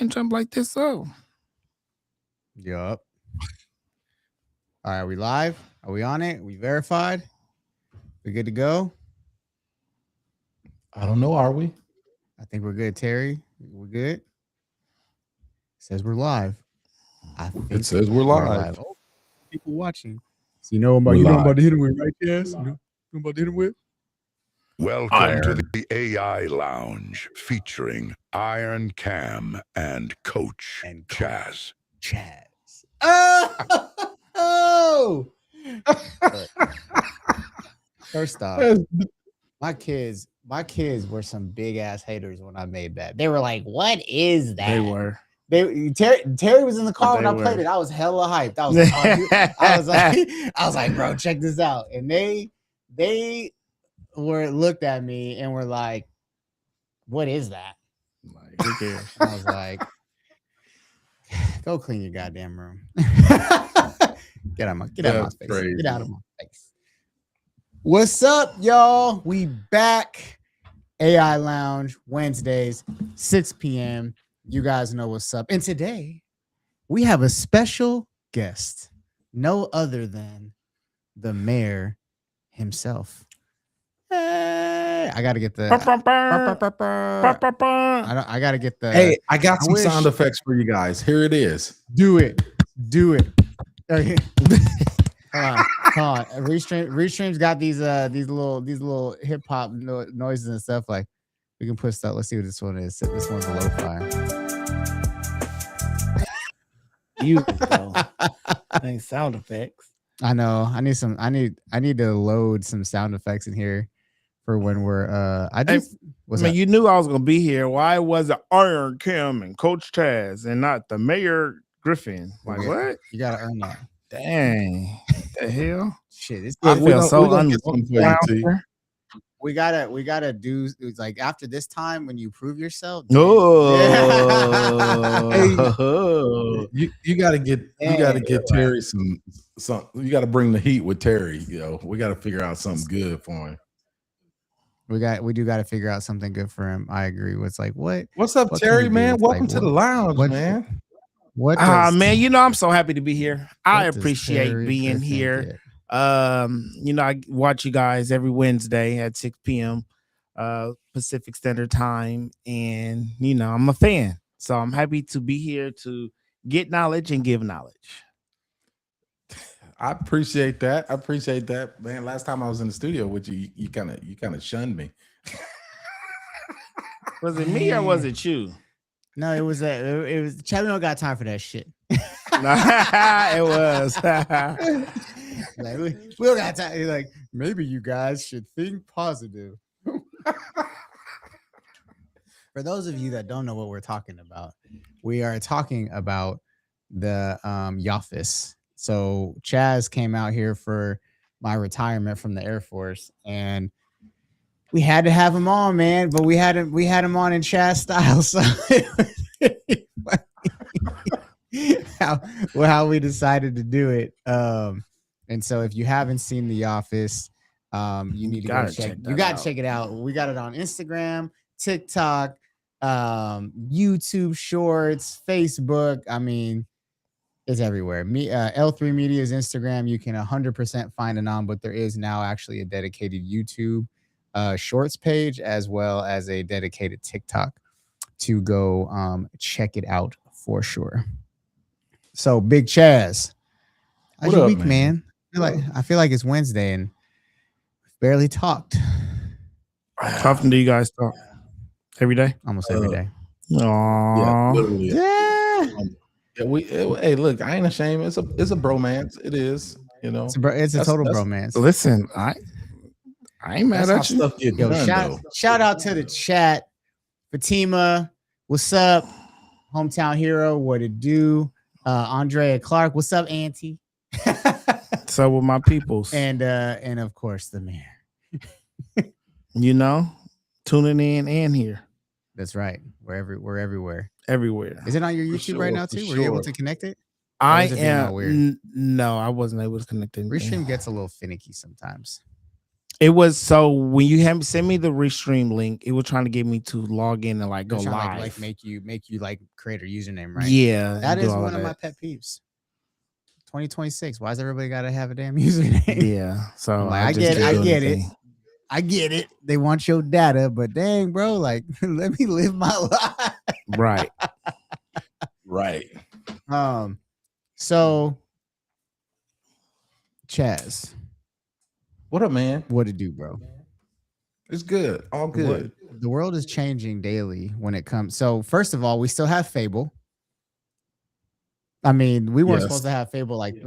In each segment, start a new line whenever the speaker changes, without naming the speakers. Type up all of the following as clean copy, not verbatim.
can't jump like this, so.
Yup. All right, are we live? Are we on it? We verified? We good to go?
I don't know. Are we?
I think we're good, Terry. We're good. It says we're live. I think
It says we're live.
Oh, people watching. So you know about to hit him with, right? Yes. You know about to hit him with?
Welcome to the AI Lounge featuring Iron Cam and Coach Chaz.
Oh! First off, my kids were some big ass haters when I made that. They were like, "What is that?"
They were.
Terry was in the car when I played it. I was hella hyped. I was like, I was like, bro, check this out. And they looked at me and were like, "What is that?"
Like, who cares?
I was like, "Go clean your goddamn room." Get out of my face.
Crazy.
Get out of my face. What's up, y'all? We back. AI Lounge Wednesdays, 6 p.m. You guys know what's up. And today we have a special guest, no other than the mayor himself. Hey, I gotta get the. I gotta get the.
Hey, I got some sound effects for you guys. Here it is.
Do it. Okay. Hold on. Restream's got these little hip hop noises and stuff. Like we can put stuff. Let's see what this one is. This one's a lo-fi.
Beautiful. Thanks, sound effects.
I know. I need to load some sound effects in here for when we're
you knew I was gonna be here. Why was it Iron Kim and Coach Chaz and not the Mayor Griffin? Like what?
You gotta earn that.
Dang. The hell?
Shit.
I feel so
we gotta do. It's like after this time when you prove yourself.
Oh, you gotta get Terry some. You gotta bring the heat with Terry. We gotta figure out something good for him.
We do got to figure out something good for him. I agree. What's
up, Terry, man? Welcome to the lounge, man.
Man,
I'm so happy to be here. I appreciate being here. I watch you guys every Wednesday at 6 p.m. Pacific Standard Time, and I'm a fan. So I'm happy to be here to get knowledge and give knowledge.
I appreciate that, man. Last time I was in the studio with you, you kind of shunned me.
Was it me or was it you?
No, it was Chad. We don't got time for that shit.
It was.
Like, we don't got time. Like, maybe you guys should think positive. For those of you that don't know what we're talking about, we are talking about the office. So Chaz came out here for my retirement from the Air Force, and we had to have him on, man. But we had him on in Chaz style, so how we decided to do it. And so if you haven't seen The Office, you need to go check. You got to check it out. We got it on Instagram, TikTok, YouTube Shorts, Facebook. I mean, it's everywhere. L3 Media's Instagram, you can 100% find it on, but there is now actually a dedicated YouTube Shorts page as well as a dedicated TikTok to go check it out for sure. So, Big Chaz, how's your week, man? I feel like it's Wednesday and we've barely talked.
How often do you guys talk? Every day?
Almost every day.
Aww.
Yeah, literally. Hey, look, I ain't ashamed. It's a bromance. It is,
It's a total bromance.
Listen, I ain't mad at you.
Stuff get done,
shout out to the chat. Fatima, what's up? Hometown hero, what it do? Andrea Clark, what's up, Auntie?
So with my peoples.
And of course the mayor.
Tuning in and here.
That's right. We're everywhere.
Everywhere.
Is it on your YouTube right now too? Were you able to connect it?
I am. No, I wasn't able to connect it.
Restream gets a little finicky sometimes.
It was so when you send me the Restream link, it was trying to get me to log in and like go live,
like make you like create a username, right?
Yeah,
that is one of my pet peeves. 2026. Why does everybody got to have a damn username?
Yeah, so
like, I get it. They want your data, but dang, bro, like let me live my life.
Right.
Right.
So Chaz,
what up, man?
What it do, bro?
It's good. All good.
The world is changing daily when it comes. So first of all, we still have Fable. I mean, we weren't supposed to have Fable like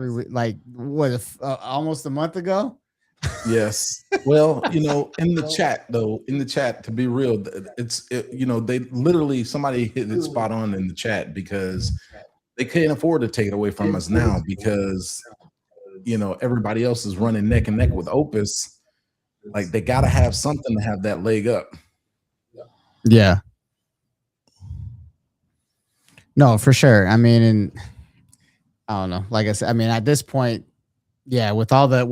almost a month ago.
Yes. Well, in the chat, to be real, they literally, somebody hit it spot on in the chat because they can't afford to take it away from us now because, everybody else is running neck and neck with Opus. Like, they got to have something to have that leg up.
Yeah. No, for sure. I mean, I don't know. Like I said, I mean, at this point, yeah, with all the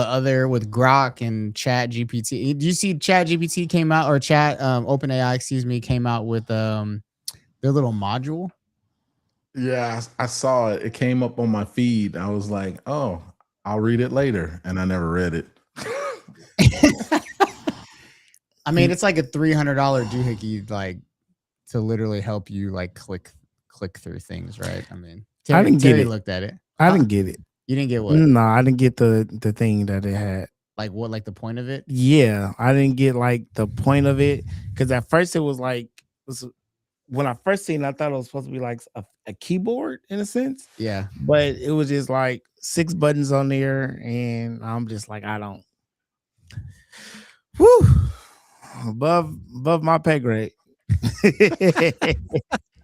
other, with Grok and Chat GPT. Do you see Chat GPT came out, or OpenAI, came out with their little module?
Yeah, I saw it. It came up on my feed. I was like, oh, I'll read it later. And I never read it.
I mean, it's like a $300 doohickey, like, to literally help you like click through things, right? I mean,
I didn't get it.
Looked at it.
I didn't get it.
You didn't get what?
No, I didn't get the thing that it had.
Like what? Like the point of it?
Yeah, I didn't get like the point of it because at first it was like when I first seen it, I thought it was supposed to be like a keyboard in a sense.
Yeah,
but it was just like 6 buttons on there, and I'm just like, I don't. Whew, above my pay grade.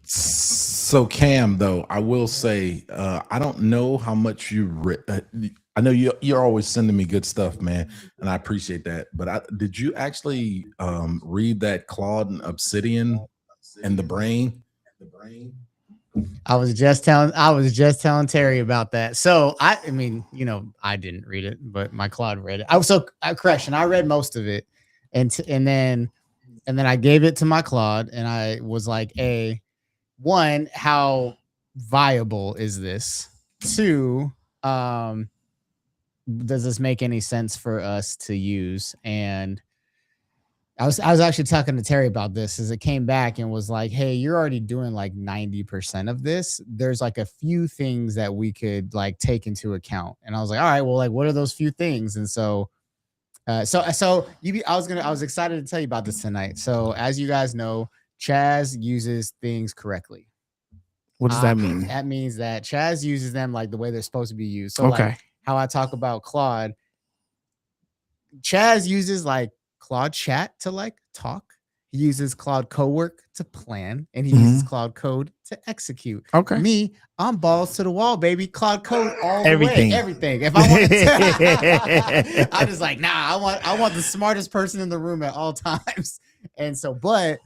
So Cam, though, I will say, I don't know how much you read. I know you're always sending me good stuff, man, and I appreciate that. But did you actually read that Claude and Obsidian and the Brain?
I was just telling Terry about that. So I mean, I didn't read it, but my Claude read it. I read most of it, and then I gave it to my Claude, and I was like, one, how viable is this? 2, does this make any sense for us to use? And I was actually talking to Terry about this as it came back and was like, hey, you're already doing like 90% of this. There's like a few things that we could like take into account. And I was like, all right, well, like, what are those few things? And so I was excited to tell you about this tonight. So as you guys know, Chaz uses things correctly.
What does that mean?
That means that Chaz uses them like the way they're supposed to be used. So like how I talk about Claude, Chaz uses like Claude Chat to like talk. He uses Claude Cowork to plan, and he uses Claude Code to execute.
Okay.
Me, I'm balls to the wall, baby. Claude Code all
everything.
The way. Everything. If I want to, I'm just like, nah. I want the smartest person in the room at all times. And so, but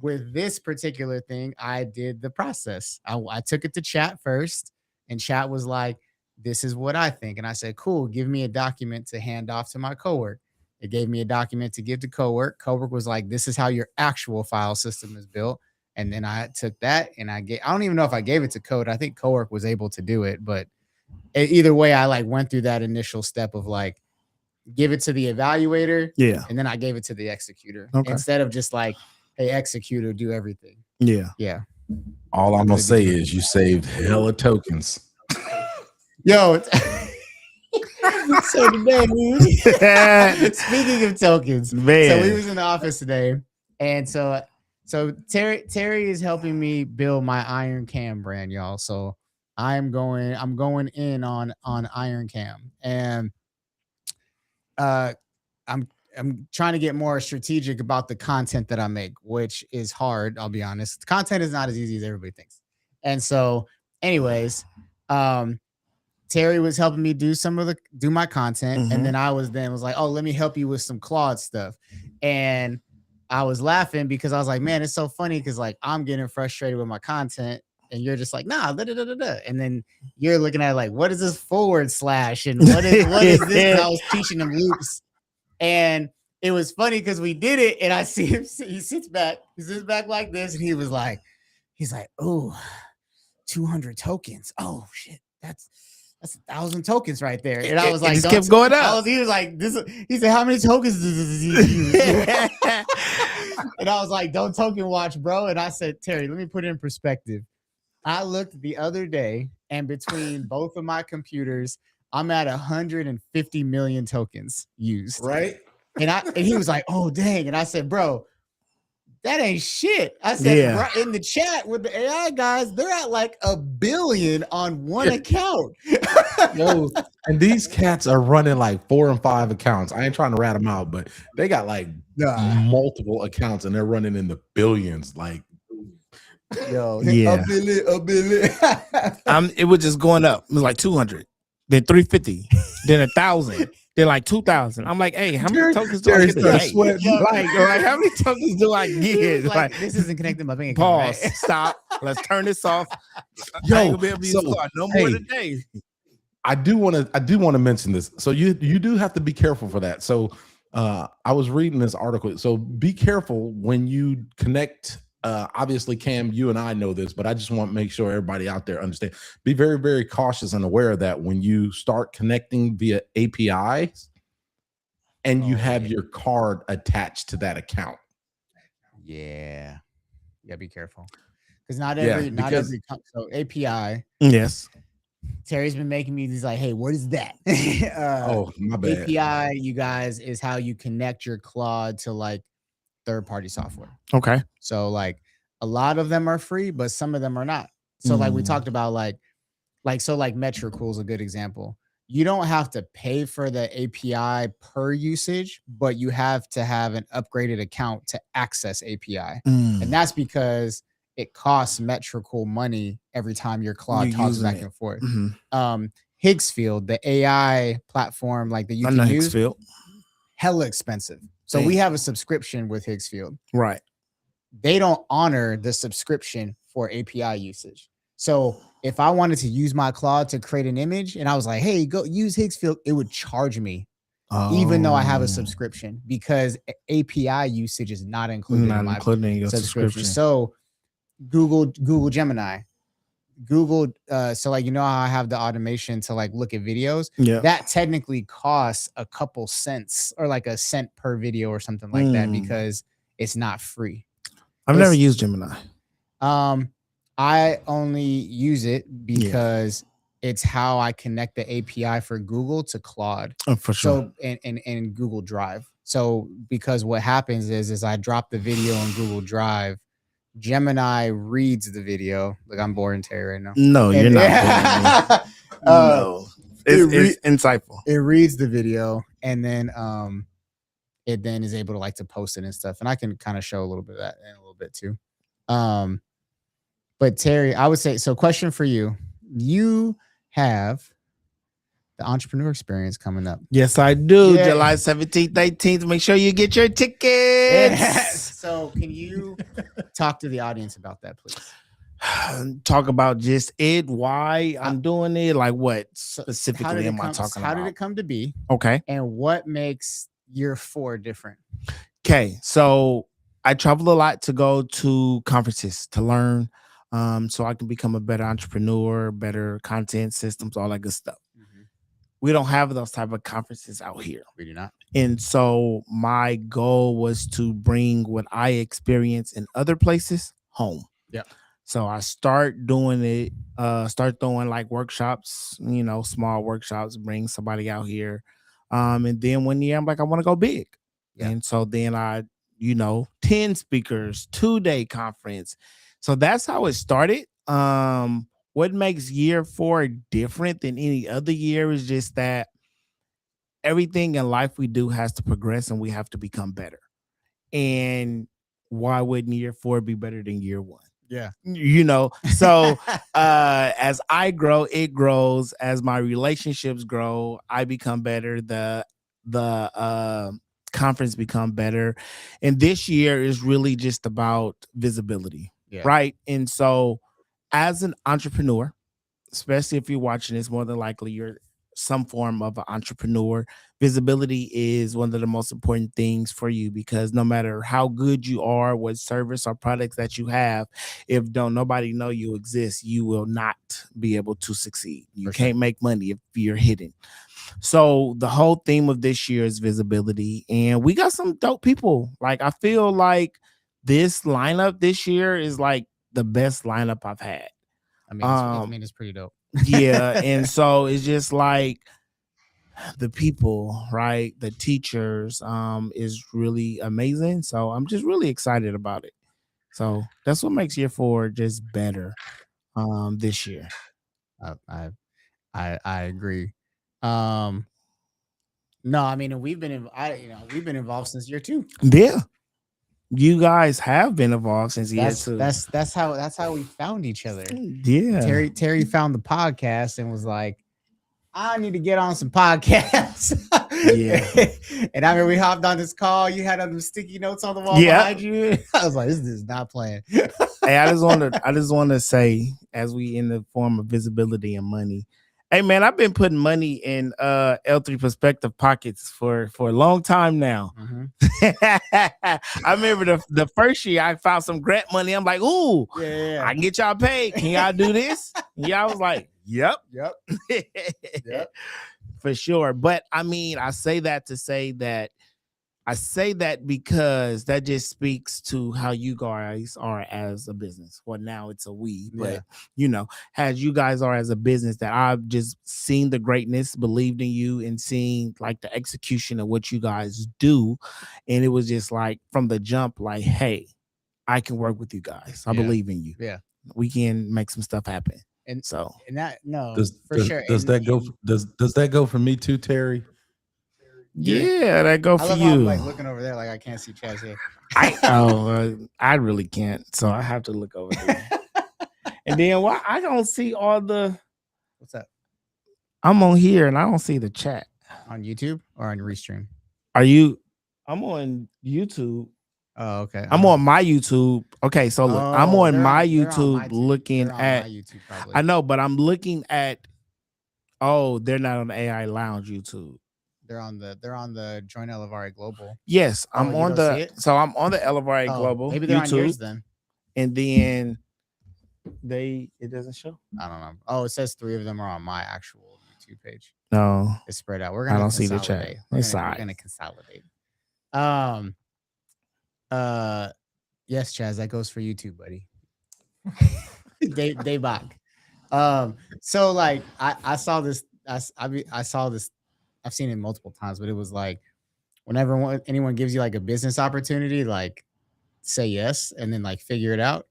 with this particular thing, I did the process. I took it to Chat first, and Chat was like, "This is what I think," and I said, "Cool. Give me a document to hand off to my coworker." It gave me a document to give to Cowork. Cowork was like, "This is how your actual file system is built." And then I took that and I don't even know if I gave it to Code. I think Cowork was able to do it, but either way, I like went through that initial step of like, give it to the evaluator.
Yeah.
And then I gave it to the executor instead of just like, hey, executor, do everything.
Yeah.
Yeah.
All I'm going to say is you saved hella tokens.
Yo, so today, speaking of tokens, man. So we was in the office today, and so Terry is helping me build my Iron Cam brand, y'all. So I'm going in on Iron Cam, and I'm trying to get more strategic about the content that I make, which is hard. I'll be honest. Content is not as easy as everybody thinks, and so, anyways, Terry was helping me do my content. And then I was like, oh, let me help you with some Claude stuff. And I was laughing because I was like, man, it's so funny. Cause like, I'm getting frustrated with my content and you're just like, nah, da, da, da, da, da. And then you're looking at like, what is this / and what is this? And I was teaching them loops. And it was funny because we did it, and I see him. He sits back like this, and he's like, oh, 200 tokens. Oh shit, that's 1,000 tokens right there. And I was like,
just kept going up.
He was like, he said, how many tokens does he use? And I was like, don't token watch, bro. And I said, Terry, let me put it in perspective. I looked the other day, and between both of my computers, I'm at 150 million tokens used.
Right.
And he was like, oh, dang. And I said, bro, that ain't shit. I said, right in the chat with the AI guys, they're at like 1 billion on one account.
Yo, and these cats are running like 4 and 5 accounts. I ain't trying to rat them out, but they got like multiple accounts and they're running in the billions. Like,
yo,
yeah,
a billion.
It was just going up. It was like 200, then 350, then 1,000. They're like 2,000. I'm like, hey, how many tokens do I get today? Like, how many tokens do I get?
Like, this isn't connecting my bank account.
Pause. Right? Stop. Let's turn this off.
Yo,
I ain't gonna be able to use no more today.
I do want to mention this. So you do have to be careful for that. So I was reading this article. So be careful when you connect. Obviously, Cam, you and I know this, but I just want to make sure everybody out there understand. Be very, very cautious and aware of that when you start connecting via APIs and you have your card attached to that account.
Yeah, you gotta be careful because not every so API.
Yes,
Terry's been making me. He's like, hey, what is that?
My bad.
API, you guys, is how you connect your Claude to like third-party software.
Okay.
So like a lot of them are free, but some of them are not. So like we talked about like Metricool is a good example. You don't have to pay for the API per usage, but you have to have an upgraded account to access API. And that's because it costs Metricool money every time your Claude talks back and forth. Higgsfield, the AI platform like that you can use, hella expensive. So we have a subscription with Higgsfield.
Right.
They don't honor the subscription for API usage. So if I wanted to use my Claude to create an image and I was like, hey, go use Higgsfield, it would charge me even though I have a subscription because API usage is not included in my subscription. So Google Gemini, so like, you know how I have the automation to like look at videos?
Yeah.
That technically costs a couple cents or like a cent per video or something like that because it's not free.
I've never used Gemini.
I only use it because it's how I connect the API for Google to Claude.
Oh, for sure.
So and Google Drive. So because what happens is I drop the video on Google Drive. Gemini reads the video. Like I'm boring Terry right now.
No, you're not. No, it's insightful.
It reads the video and then it then is able to like to post it and stuff. And I can kind of show a little bit of that in a little bit too. But Terry, I would say so. Question for you: you have the entrepreneur experience coming up.
Yes, I do. Yeah. July 17th, 18th. Make sure you get your tickets.
Yes. So can you talk to the audience about that, please?
Talk about just it, why I'm doing it, like what specifically am I talking about?
How did it come to be?
Okay.
And what makes year 4 different?
Okay. So I travel a lot to go to conferences to learn so I can become a better entrepreneur, better content systems, all that good stuff. We don't have those type of conferences out here.
We do not.
And so my goal was to bring what I experience in other places home.
Yeah.
So I start doing it, start throwing like workshops, you know, small workshops, bring somebody out here. And then one year I'm like, I want to go big. Yeah. And so then I, 10 speakers, 2-day conference. So that's how it started. What makes year 4 different than any other year is just that everything in life we do has to progress and we have to become better. And why wouldn't year 4 be better than year 1?
Yeah.
So as I grow, it grows. As my relationships grow, I become better. The conference become better. And this year is really just about visibility. Yeah. Right. And so as an entrepreneur, especially if you're watching this, more than likely you're some form of an entrepreneur visibility is one of the most important things for you, because no matter how good you are, what service or products that you have, if don't nobody know you exist, you will not be able to succeed. You can't make money if you're hidden. So the whole theme of this year is visibility, and we got some dope people. Like, I feel like this lineup this year is like the best lineup I've had.
I mean, it's pretty dope.
Yeah, and so it's just like the people, right? The teachers is really amazing. So I'm just really excited about it. So that's what makes year 4 just better this year.
I agree. No, I mean, we've been involved since year 2.
Yeah. You guys have been involved since year 2.
That's how we found each other.
Yeah.
Terry found the podcast and was like, I need to get on some podcasts.
Yeah.
And I mean, we hopped on this call. You had other sticky notes on the wall behind you. I was like, this is not playing.
Hey, I just want to say, as we in the form of visibility and money, hey man, I've been putting money in L3 Perspective pockets for a long time now. I remember the first year I found some grant money. I'm like, ooh, I can get y'all paid. Can y'all do this? Y'all was like, yep. For sure. But I mean, I say that because that just speaks to how you guys are as a business. Well, now it's a we, but as you guys are as a business, that I've just seen the greatness, believed in you, and seeing like the execution of what you guys do. And it was just like from the jump, like, hey, I can work with you guys. I believe in you.
Yeah.
We can make some stuff happen.
And
so,
and that, no,
for sure. Does that go for me too, Terry?
Yeah, that go for
love
you.
How I'm like looking over there, like I can't see Chaz here.
I really can't, so I have to look over there. And then why I don't see all the.
What's that?
I'm on here and I don't see the chat
on YouTube or on Restream.
Are you? I'm on YouTube.
Oh, okay.
I'm on my YouTube. Okay, so look, I'm on my YouTube looking at.
My YouTube,
I know, but I'm looking at. Oh, they're not on the AI Lounge YouTube.
They're on the Join Elevare Global.
Yes, I'm on the. So I'm on the Elevare Global.
Maybe they're
YouTube,
on yours then.
And then it doesn't show.
I don't know. Oh, it says 3 of them are on my actual YouTube page.
No,
it's spread out.
I don't see the chat.
We're gonna consolidate. Yes, Chaz, that goes for YouTube, buddy. They back. So like I saw this. I saw this. I've seen it multiple times, but it was like whenever anyone gives you like a business opportunity, like say yes and then like figure it out.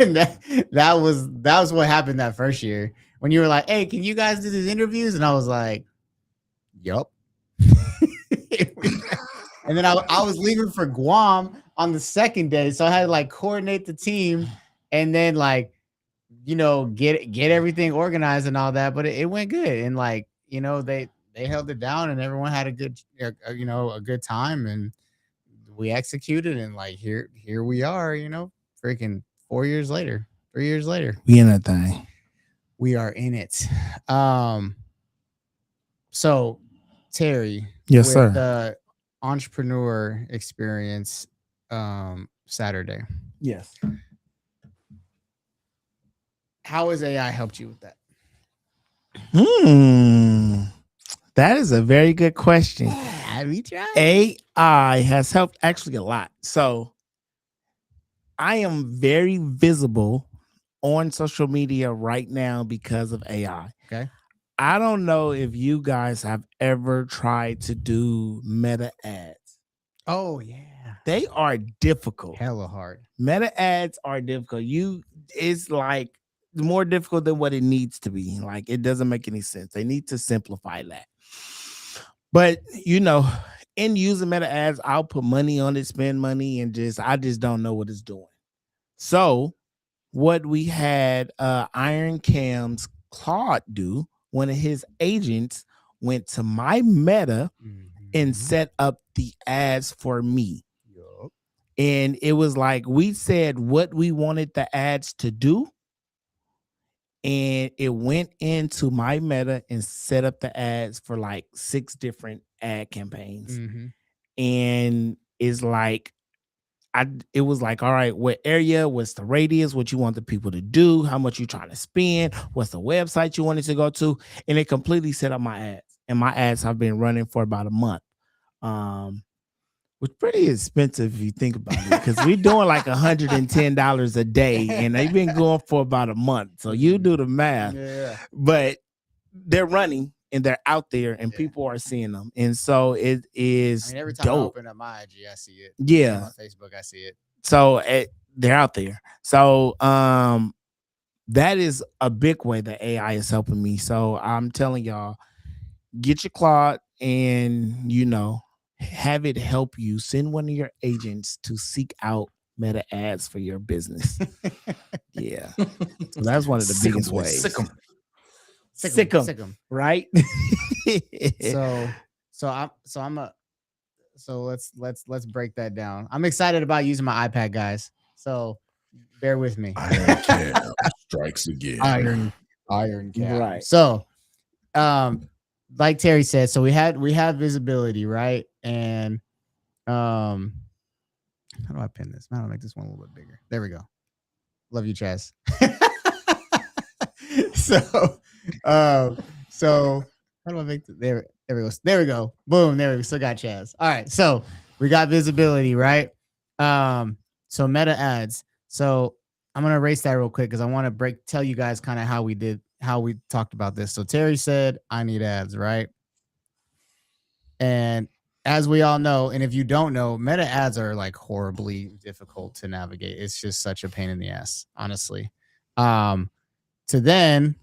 And that was what happened that first year when you were like, hey, can you guys do these interviews? And I was like, yup. And then I was leaving for Guam on the second day, so I had to like coordinate the team and then like get everything organized and all that. But it went good, and like they held it down, and everyone had a good time, and we executed, and like here we are, freaking 4 years later, 3 years later,
we in that thing.
We are in it. So Terry,
yes,
with
sir.
The entrepreneur experience Saturday.
Yes.
How has AI helped you with that?
That is a very good question. AI has helped actually a lot. So I am very visible on social media right now because of AI.
Okay.
I don't know if you guys have ever tried to do meta ads.
Oh yeah.
They are difficult.
Hella hard.
Meta ads are difficult. It's like more difficult than what it needs to be. Like it doesn't make any sense. They need to simplify that. But in using meta ads, I'll put money on it, spend money, and I just don't know what it's doing. So what we had Iron Cam's Claude do, one of his agents went to my Meta and set up the ads for me.
Yep.
And it was like we said what we wanted the ads to do. And it went into my Meta and set up the ads for like 6 different ad campaigns,
Mm-hmm.
and it's like it was like, all right, what area, what's the radius, what you want the people to do, how much you trying to spend, what's the website you wanted to go to, and it completely set up my ads. And my ads have been running for about a month. Which pretty expensive if you think about it, because we're doing like $110 a day, and they've been going for about a month. So you do the math.
Yeah.
But they're running and they're out there, and people are seeing them, and so it is.
I mean, every time I open up my IG, I see it.
Yeah,
on Facebook, I see it.
So they're out there. So that is a big way that AI is helping me. So I'm telling y'all, get your Claude and have it help you. Send one of your agents to seek out meta ads for your business. Yeah, so that's one of the biggest ways. Sick 'em, right?
So let's break that down. I'm excited about using my iPad, guys. So bear with me.
Iron Cam strikes again.
Iron Cam.
Right.
So, like Terry said, so we have visibility, right? And how do I pin this? How do I make this one a little bit bigger? There we go. Love you, Chaz. So how do I make there we go. There we go. Boom. There we go. Still got Chaz. All right. So we got visibility, right? So meta ads. So I'm gonna erase that real quick because I want to tell you guys kind of how we talked about this. So Terry said, I need ads, right? And as we all know, and if you don't know, meta ads are like horribly difficult to navigate. It's just such a pain in the ass, honestly. To then,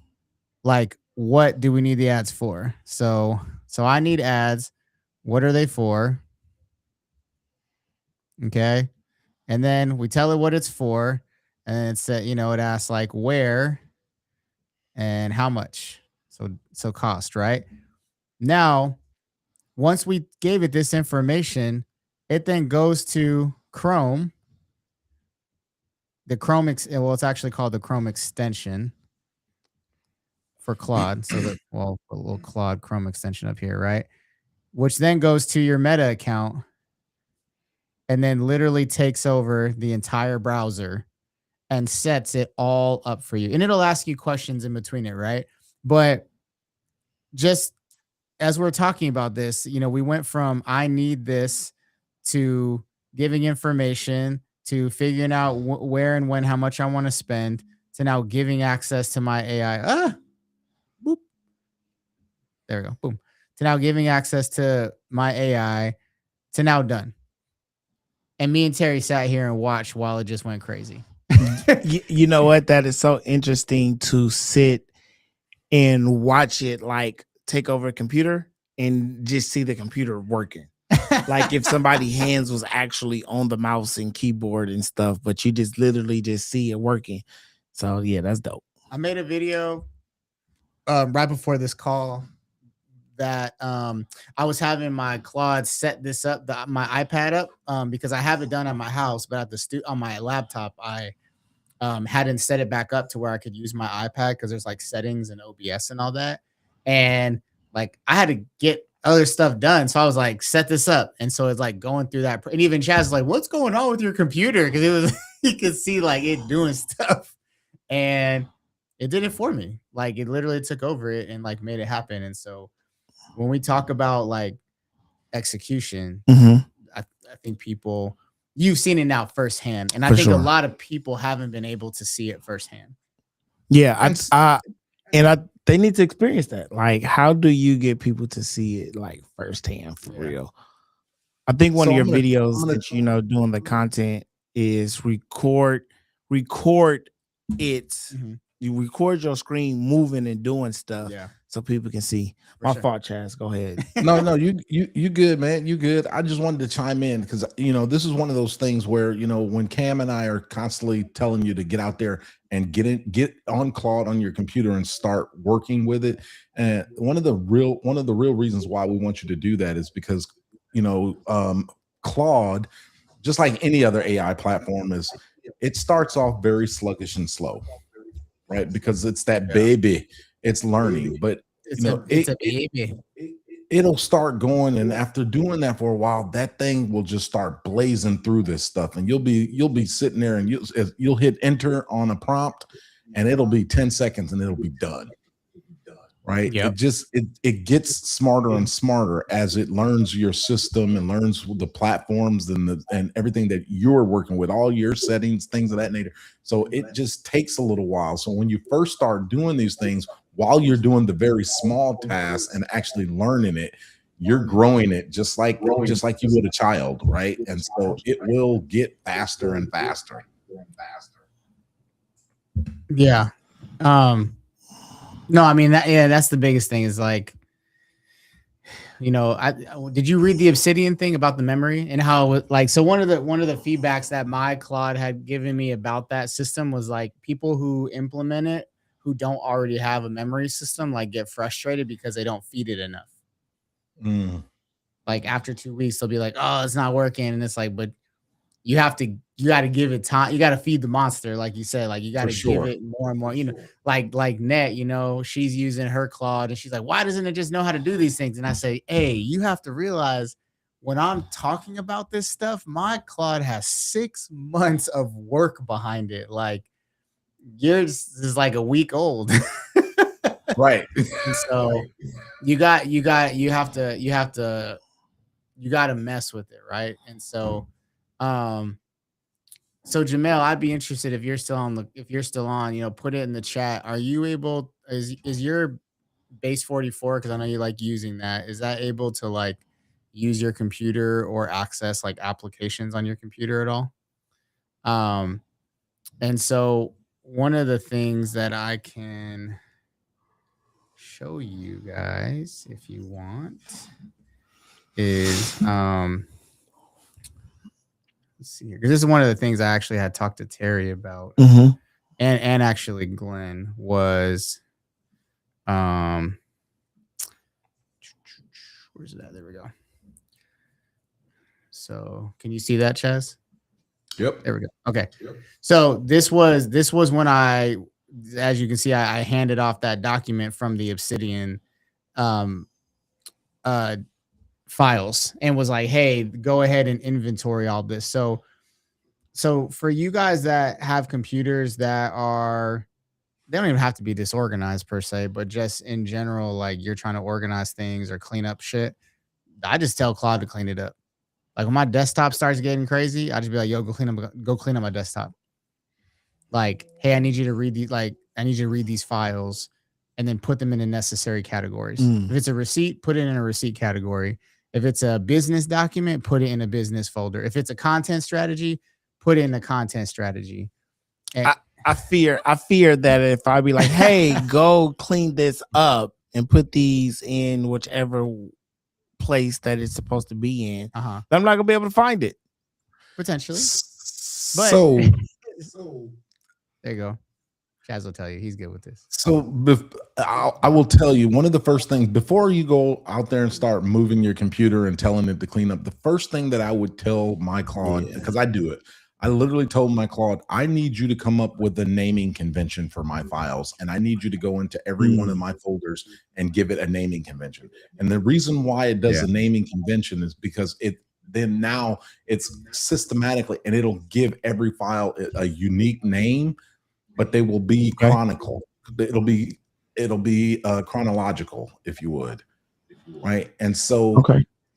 like, what do we need the ads for? So I need ads. What are they for? Okay. And then we tell it what it's for. And it said, it asks like where and how much. So cost, right? Now, once we gave it this information, it then goes to Chrome. The Chrome, it's actually called the Chrome extension for Claude. So a little Claude Chrome extension up here, right? Which then goes to your Meta account and then literally takes over the entire browser and sets it all up for you. And it'll ask you questions in between it, right? But just as we're talking about this, we went from I need this to giving information to figuring out where and when, how much I want to spend to now giving access to my AI. Boop. There we go. Boom. To now giving access to my AI to now done. And me and Terry sat here and watched while it just went crazy.
You know what? That is so interesting to sit and watch it like take over a computer and just see the computer working. Like if somebody's hands was actually on the mouse and keyboard and stuff, but you just literally just see it working. So yeah, that's dope.
I made a video right before this call that I was having my Claude set this up, my iPad up, because I have it done at my house, but on my laptop, I hadn't set it back up to where I could use my iPad because there's like settings and OBS and all that. And like I had to get other stuff done. So I was like, set this up. And so it's like going through that. And even Chaz was like, what's going on with your computer? Because it was, you could see like it doing stuff. And it did it for me. Like it literally took over it and like made it happen. And so when we talk about like execution, I think you've seen it now firsthand. And I think a lot of people haven't been able to see it firsthand.
Yeah. They need to experience that. Like, how do you get people to see it like firsthand for real? I think one of your videos that doing the content is record it. You record your screen moving and doing stuff so people can see. My fault, Chaz. Go ahead.
No, you good, man. You good. I just wanted to chime in because this is one of those things where when Cam and I are constantly telling you to get out there and get on Claude on your computer and start working with it. And one of the real reasons why we want you to do that is because Claude, just like any other AI platform, it starts off very sluggish and slow, right? Because it's that baby, it's learning, but
it's a baby.
it'll start going, and after doing that for a while, that thing will just start blazing through this stuff, and you'll be sitting there, and you'll hit enter on a prompt, and it'll be 10 seconds, and it'll be done. Right.
Yep.
It gets smarter and smarter as it learns your system and learns the platforms and everything that you're working with, all your settings, things of that nature. So it just takes a little while. So when you first start doing these things, while you're doing the very small tasks and actually learning it, you're growing it just like you would a child, right? And so it will get faster and faster.
Yeah. No, I mean that's the biggest thing is like, did you read the Obsidian thing about the memory and how like, so one of the feedbacks that my Claude had given me about that system was like people who implement it who don't already have a memory system like get frustrated because they don't feed it enough. Like after 2 weeks they'll be like, oh, it's not working, and it's like, but you got to give it time. You got to feed the monster, like you said. Like you got to give it more and more. Like Net. She's using her Claude, and she's like, "Why doesn't it just know how to do these things?" And I say, "Hey, you have to realize when I'm talking about this stuff, my Claude has 6 months of work behind it. Like yours is like a week old,
right?"
And so you have to mess with it, right? And so. So Jamel, I'd be interested if you're still on, put it in the chat. Are you able, is your base 44? Cause I know you like using that. Is that able to like use your computer or access like applications on your computer at all? And so one of the things that I can show you guys if you want is, let's see here, because this is one of the things I actually had talked to Terry about, and actually Glenn was, where's it at? There we go. So can you see that, Chaz?
Yep.
There we go. Okay. Yep. So this was when I, as you can see, I handed off that document from the Obsidian files and was like, hey, go ahead and inventory all this. So for you guys that have computers that they don't even have to be disorganized per se, but just in general, like you're trying to organize things or clean up shit, I just tell Claude to clean it up. Like when my desktop starts getting crazy, I just be like, yo, go clean up my desktop. Like, hey, I need you to read these files and then put them in the necessary categories. If it's a receipt, put it in a receipt category. If it's a business document, put it in a business folder. If it's a content strategy, put it in the content strategy. And
I fear that if I be like, hey, go clean this up and put these in whichever place that it's supposed to be in, I'm not gonna be able to find it.
Potentially. But
So
there you go. Chaz will tell you he's good with this.
So I will tell you, one of the first things before you go out there and start moving your computer and telling it to clean up, the first thing that I would tell my Claude, because I do it, I literally told my Claude, I need you to come up with a naming convention for my files, and I need you to go into every one of my folders and give it a naming convention. And the reason why it does a naming convention is because now it's systematically, and it'll give every file a unique name, but they will be chronicle. It'll be chronological, if you would, right? And so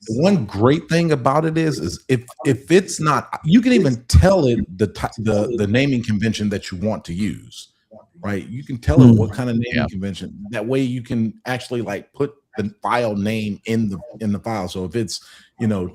the one great thing about it is if it's not, you can even tell it the naming convention that you want to use, right? You can tell it what kind of naming convention. That way you can actually like put the file name in the file. So if it's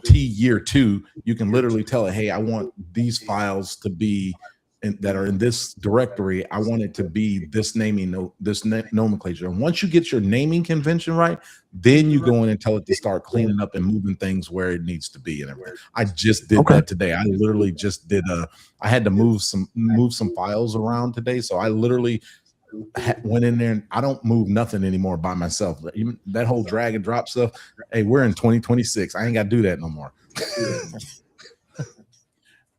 T year 2, you can literally tell it, hey, I want these files to be that are in this directory. I want it to be this naming, this nomenclature. And once you get your naming convention right, then you go in and tell it to start cleaning up and moving things where it needs to be and everything. I just did that today. I literally just did I had to move some files around today. So I literally went in there, and I don't move nothing anymore by myself. Even that whole drag and drop stuff. Hey, we're in 2026. I ain't got to do that no more.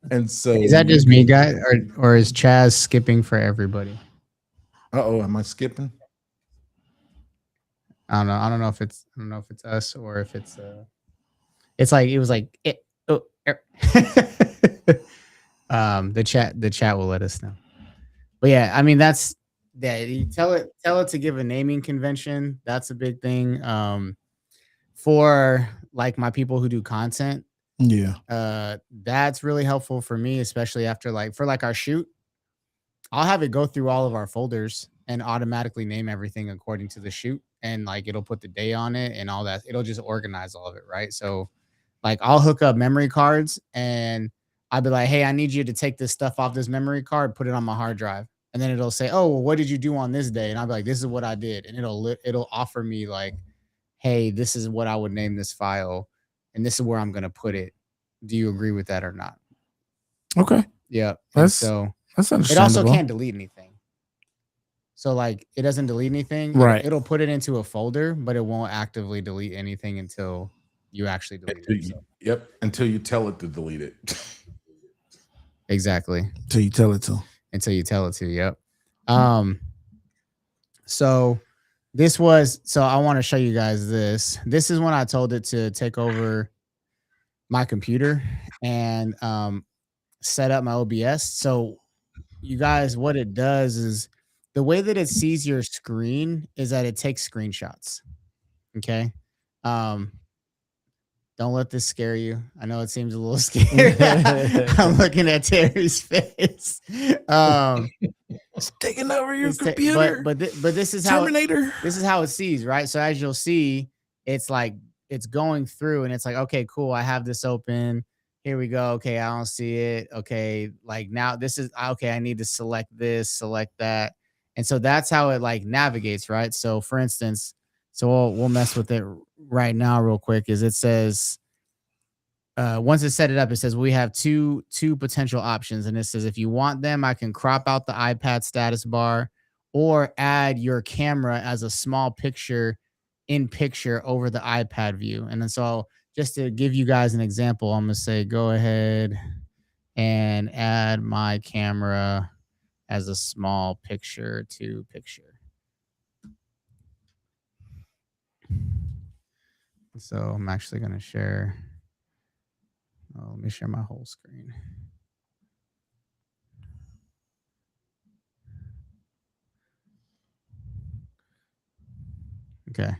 And so
is that just me, guy, or is Chaz skipping for everybody?
Am I skipping?
I don't know. I don't know if it's us or if it's it's like it was like it. Oh, the chat will let us know. But yeah, I mean you tell it to give a naming convention. That's a big thing. For like my people who do content.
Yeah.
That's really helpful for me, especially after for our shoot. I'll have it go through all of our folders and automatically name everything according to the shoot. And it'll put the day on it and all that. It'll just organize all of it. Right. So I'll hook up memory cards and I'll be like, hey, I need you to take this stuff off this memory card, put it on my hard drive. And then it'll say, oh, well, what did you do on this day? And I'll be like, this is what I did. And it'll offer me hey, this is what I would name this file. And this is where I'm going to put it. Do you agree with that or not?
Okay.
Yeah.
That's understandable.
It also can't delete anything. So it doesn't delete anything.
Right.
It'll put it into a folder, but it won't actively delete anything until you actually delete it. So.
Yep. Until you tell it to delete it.
Exactly.
Until you tell it to.
Yep. So I want to show you guys this. This is when I told it to take over my computer and set up my OBS. So you guys, what it does is the way that it sees your screen is that it takes screenshots. Okay. Don't let this scare you. I know it seems a little scary. I'm looking at Terry's face.
It's taking over your computer.
But this is
Terminator.
This is how it sees, right? So as you'll see, it's it's going through and it's okay, cool. I have this open. Here we go. Okay, I don't see it. Okay, now this is okay. I need to select this, select that, and so that's how it navigates, right? So for instance, we'll mess with it right now, real quick. Is it says once it set it up, it says we have two potential options, and it says if you want them, I can crop out the iPad status bar or add your camera as a small picture in picture over the iPad view, and then so. Just to give you guys an example, I'm going to say, go ahead and add my camera as a small picture to picture. So I'm actually going to share. Let me share my whole screen. Okay.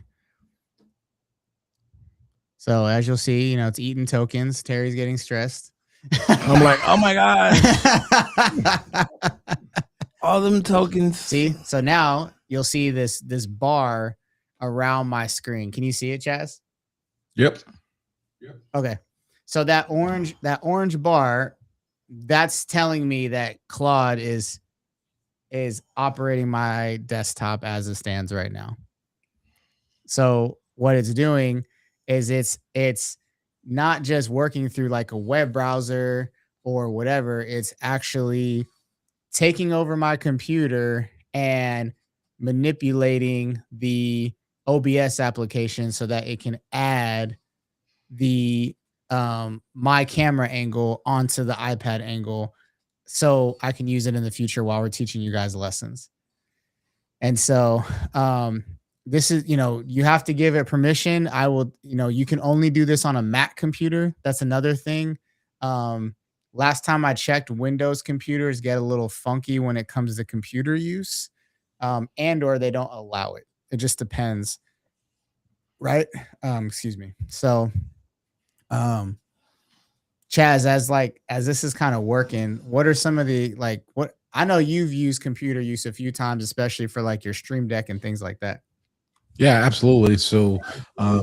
So as you'll see, it's eating tokens. Terry's getting stressed.
I'm like, oh my God. All them tokens.
See? So now you'll see this bar around my screen. Can you see it, Chaz?
Yep.
Okay. So that orange bar, that's telling me that Claude is operating my desktop as it stands right now. So what it's doing is it's not just working through a web browser or whatever. It's actually taking over my computer and manipulating the OBS application so that it can add the my camera angle onto the iPad angle so I can use it in the future while we're teaching you guys lessons. And so this is, you have to give it permission. I will, you can only do this on a Mac computer. That's another thing. Last time I checked, Windows computers get a little funky when it comes to computer use, and or they don't allow it. It just depends. Right? Excuse me. So, Chaz, as this is kind of working, what are some of the, what I know you've used computer use a few times, especially for your Stream Deck and things like that.
Yeah, absolutely. So, I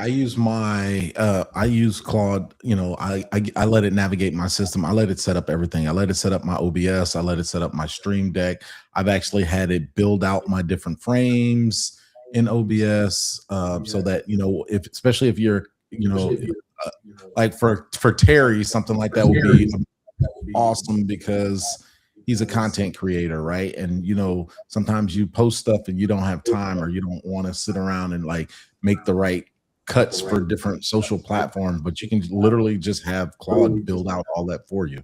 use I use Claude. I let it navigate my system. I let it set up everything. I let it set up my OBS. I let it set up my Stream Deck. I've actually had it build out my different frames in OBS, so that especially if you're, for Terry, something like that would be awesome because he's a content creator, right? And sometimes you post stuff and you don't have time or you don't want to sit around and make the right cuts for different social platforms, but you can literally just have Claude build out all that for you.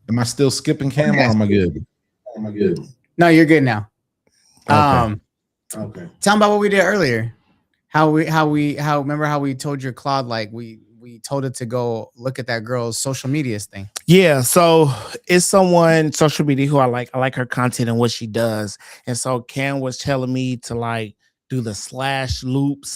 Am I still skipping Cam or am I good?
No, you're good now.
Okay. Okay.
Tell them about what we did earlier. Remember how we told your Claude, like we told it to go look at that girl's social medias thing.
Yeah, so it's someone social media who I like. I like her content and what she does. And so Cam was telling me to like do the /loop/goal,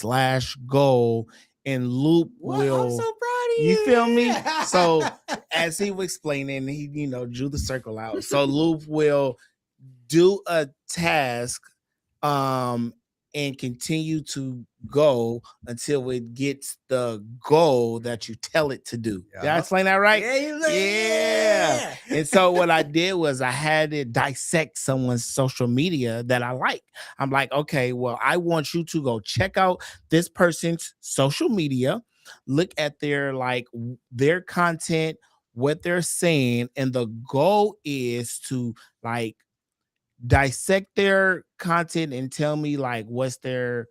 and Loop will.
I'm so proud of
you feel me? So as he was explaining, he drew the circle out. So Loop will do a task and continue to go until it gets the goal that you tell it to do. Did I explain that right? Yeah. And so what I did was I had to dissect someone's social media that I like. I'm like, okay, well, I want you to go check out this person's social media, look at their content, what they're saying, and the goal is to like dissect their content and tell me like what's their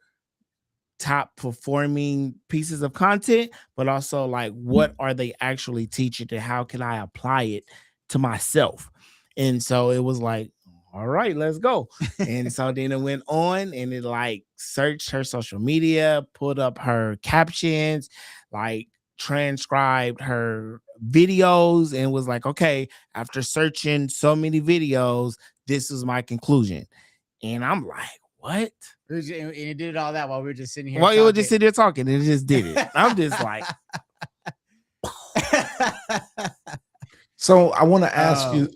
top performing pieces of content, but also like what are they actually teaching and how can I apply it to myself. And so it was like, all right, let's go. And so then it went on and it like searched her social media, pulled up her captions, like transcribed her videos, and was like, okay, after searching so many videos, this is my conclusion. And I'm like, what?
And it did all that while we were just sitting here.
While you were just sitting there talking, and it just did it. I'm just like.
So I want to ask you.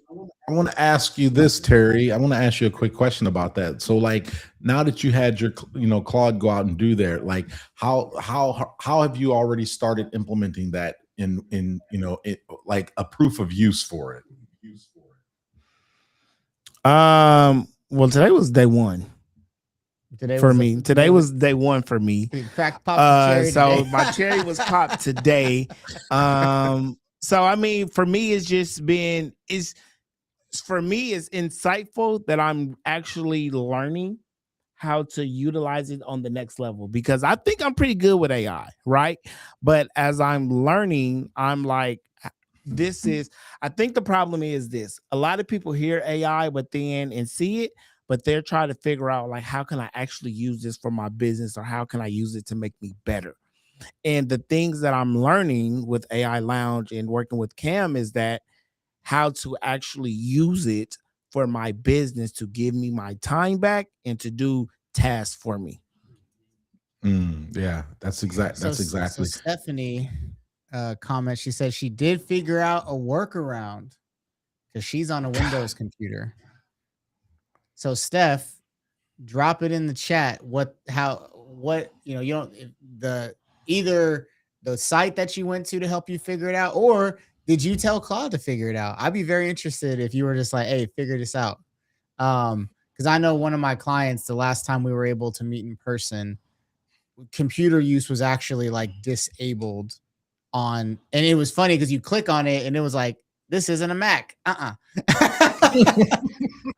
I want to ask you this, Terry. I want to ask you a quick question about that. So, like, now that you had your, Claude go out and do there, like, how have you already started implementing that in like a proof of use for it?
Well, today was day one. Today was day one for me. So my cherry was popped today. So I mean, for me, it's just been it's insightful that I'm actually learning how to utilize it on the next level, because I think I'm pretty good with AI, right? But as I'm learning, I'm like, I think the problem is this: a lot of people hear AI, and see it, but they're trying to figure out like, how can I actually use this for my business, or how can I use it to make me better? And the things that I'm learning with AI Lounge and working with Cam is that how to actually use it for my business to give me my time back and to do tasks for me.
Yeah, that's exactly.
So Stephanie comment, she said she did figure out a workaround because she's on a Windows computer. So Steph, drop it in the chat. Either the site that you went to help you figure it out, or did you tell Claude to figure it out? I'd be very interested if you were just like, hey, figure this out. Because I know one of my clients, the last time we were able to meet in person, computer use was actually like disabled on, and it was funny because you click on it and it was like, this isn't a Mac. But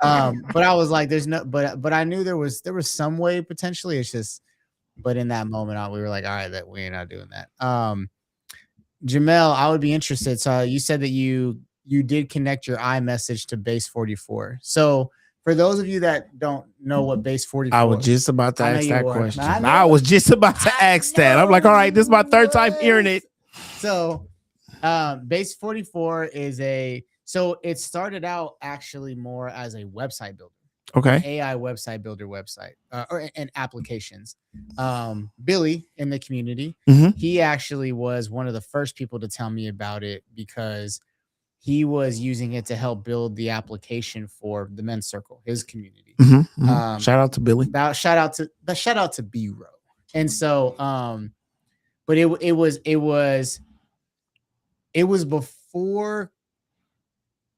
I was like, there's no, but I knew there was some way potentially. It's just, but in that moment, we were like, all right, that we ain't not doing that. Jamel, I would be interested. So you said that you did connect your iMessage to base 44. So for those of you that don't know what base 44,
I was just about to ask that question. I was just about to ask that. I'm like, all right, this is my third time hearing it.
So base 44 so it started out actually more as a website builder.
Okay.
AI website builder website and applications. Billy in the community, he actually was one of the first people to tell me about it because he was using it to help build the application for the Men's Circle, his community.
Shout out to Billy.
Shout out to B-Row. And so, but it was before.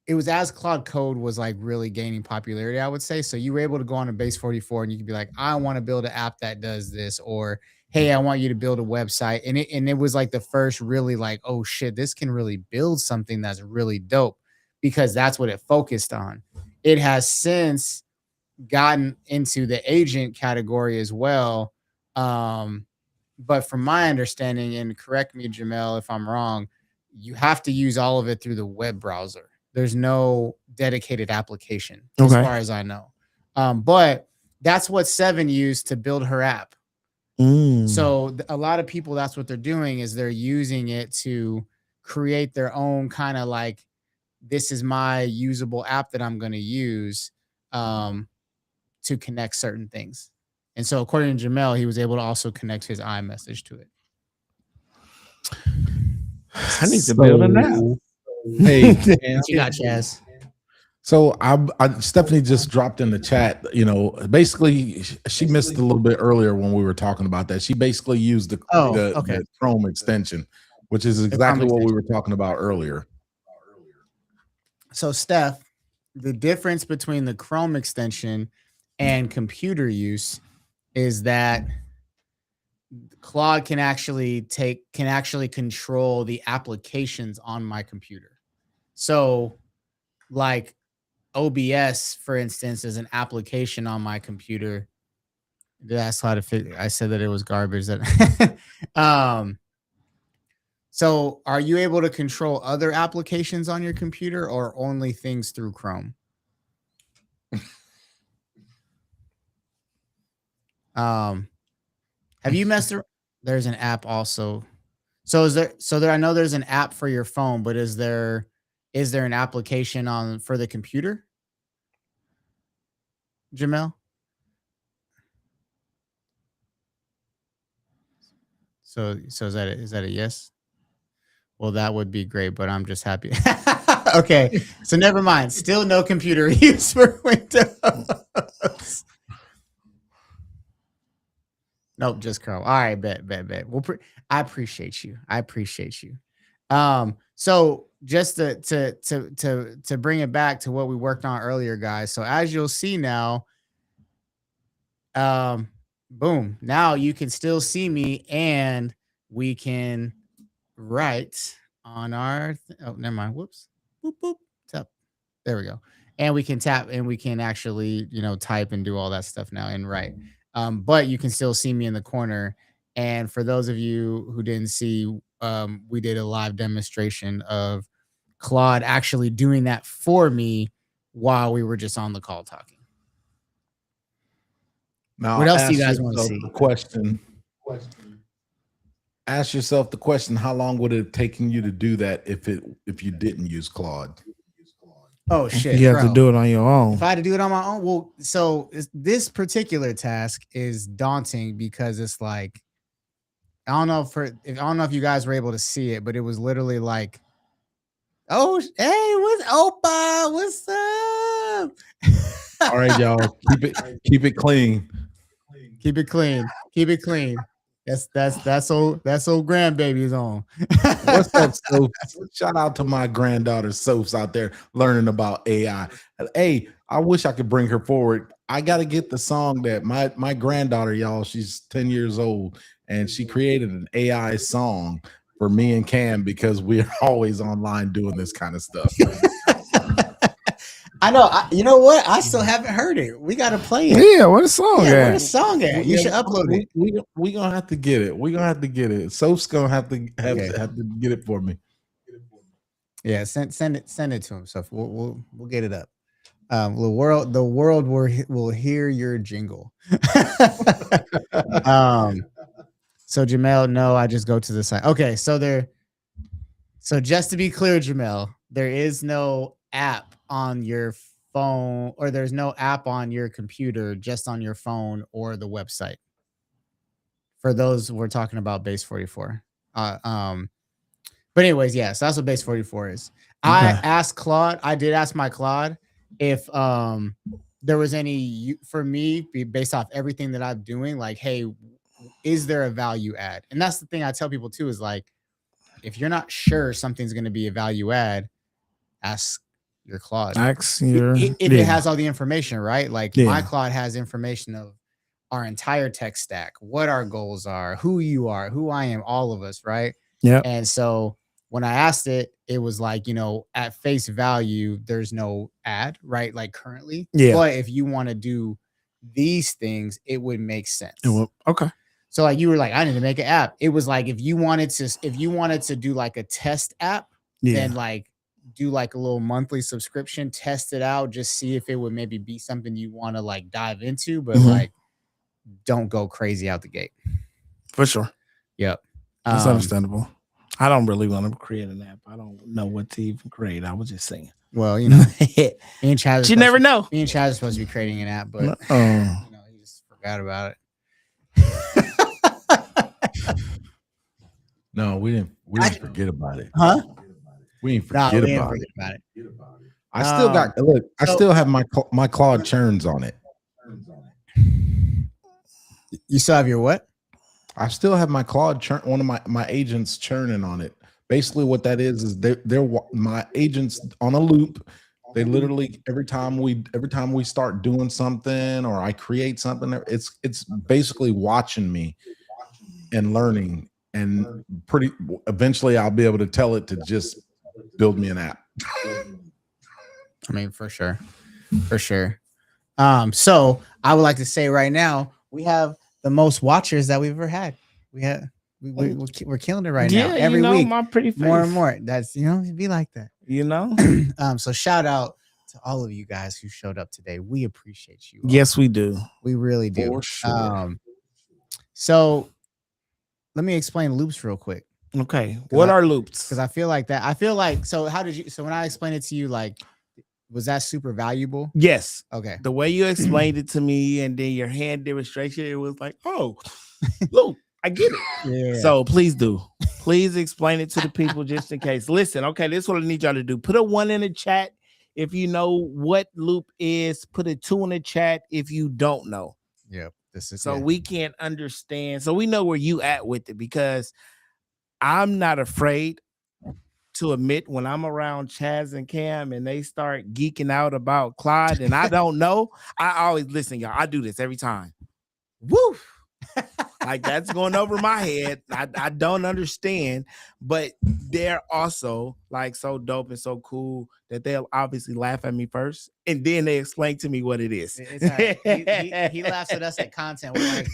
It was as Claude Code was like really gaining popularity, I would say. So you were able to go on a base 44 and you could be like, I want to build an app that does this, or hey, I want you to build a website. And it was like the first really like, oh shit, this can really build something that's really dope, because that's what it focused on. It has since gotten into the agent category as well. But from my understanding, and correct me, Jamel, if I'm wrong, you have to use all of it through the web browser. There's no dedicated application as far as I know. But that's what Seven used to build her app. So a lot of people, that's what they're doing, is they're using it to create their own kind of like, this is my usable app that I'm going to use to connect certain things. And so according to Jamel, he was able to also connect his iMessage to it.
I need to build an app.
Hey,
What you got, Chaz?
So Stephanie just dropped in the chat, basically she missed a little bit earlier when we were talking about that. She basically used the Chrome extension, which is exactly what we were talking about earlier.
So Steph, the difference between the Chrome extension and computer use is that Claude can actually control the applications on my computer. So like OBS, for instance, is an application on my computer. That's how to figure. I said that it was garbage. So are you able to control other applications on your computer or only things through Chrome? Have you messed around? There's an app also. So I know there's an app for your phone, but is there an application for the computer? Jamel? So is that a yes? Well, that would be great, but I'm just happy. Okay, so never mind. Still no computer use for Windows. Nope, just Chrome. All right, bet. Well, I appreciate you. So just to bring it back to what we worked on earlier, guys. So as you'll see now, boom. Now you can still see me, and we can write on our. Oh, never mind. Whoops. Boop boop. Tap. There we go. And we can tap, and we can actually, type and do all that stuff now and write. But you can still see me in the corner. And for those of you who didn't see, we did a live demonstration of Claude actually doing that for me while we were just on the call talking.
Now,
what else do you guys want to see?
Ask yourself the question: how long would it have taken you to do that if you didn't use Claude?
Oh shit!
You have to do it on your own.
If I had to do it on my own, well, so this particular task is daunting because it's like, I don't know if you guys were able to see it, but it was literally like, oh, hey, what's Opa? What's up?
All right, y'all, keep it clean.
Keep it clean. That's old grandbaby's on.
What's up, Sophs? Shout out to my granddaughter Sophs out there learning about AI. Hey, I wish I could bring her forward. I got to get the song that my granddaughter, y'all, she's 10 years old, and she created an AI song for me and Cam because we're always online doing this kind of stuff.
I know. You know what? I still haven't heard it. We got to play it.
Yeah, what a song
Where the song at? You should upload it.
We're going to have to get it. Soph's going to have to get it for me.
Yeah, send it to him. So we'll get it up. The world will hear your jingle. So Jamel, no, I just go to the site. Okay, so just to be clear, Jamel, there is no app on your phone, or there's no app on your computer, just on your phone or the website. For those, we're talking about Base 44. But anyways, yeah, so that's what Base 44 is. Okay. I did ask my Claude if there was any, for me, based off everything that I'm doing, like, hey, is there a value add? And that's the thing I tell people too, is like, if you're not sure something's going to be a value add, ask your Claude. If it has all the information, right? Like my Claude has information of our entire tech stack, what our goals are, who you are, who I am, all of us, right?
Yeah.
And so when I asked it, it was like, at face value, there's no ad, right? Like currently.
Yeah.
But if you want to do these things, it would make sense.
Okay.
So like you were like, I need to make an app. It was like if you wanted to do like a test app, then like do like a little monthly subscription, test it out, just see if it would maybe be something you want to like dive into, but like don't go crazy out the gate.
For sure.
Yep.
That's understandable. I don't really want to create an app. I don't know what to even create. I was just saying.
Well, you know, me and Chaz.
You never know.
Me and Chaz are supposed to be creating an app, but you know, he just forgot about it.
No, we didn't forget about it.
Huh?
We didn't forget about it. I still got look. I still have my Claude churns on it.
You still have your what?
I still have my Claude churn. One of my agents churning on it. Basically, what that is they're my agents on a loop. They literally every time we start doing something or I create something, it's basically watching me and learning. And eventually I'll be able to tell it to just build me an app.
I mean, for sure. So I would like to say right now, we have the most watchers that we've ever had. We're killing it right now. Every week,
my pretty face.
More and more. That's, you know, it'd be like that.
You know?
So shout out to all of you guys who showed up today. We appreciate you all.
Yes, we do.
We really do.
For sure.
So let me explain loops real quick.
Okay. What are loops?
Because I feel like so when I explained it to you, like, was that super valuable?
Yes.
Okay.
The way you explained it to me and then your hand demonstration, it was like, oh, look, I get it.
Yeah.
So please do. Please explain it to the people just in case. Listen, okay, this is what I need y'all to do. Put a 1 in the chat if you know what loop is. Put a 2 in the chat if you don't know.
Yep. This is
so we can't understand. So we know where you at with it, because I'm not afraid to admit when I'm around Chaz and Cam and they start geeking out about Clyde and I don't know, I always listen, y'all. I do this every time. Woo! Like that's going over my head. I don't understand, but they're also like so dope and so cool that they'll obviously laugh at me first and then they explain to me what it is.
It's right. He laughs at us at content. We're like,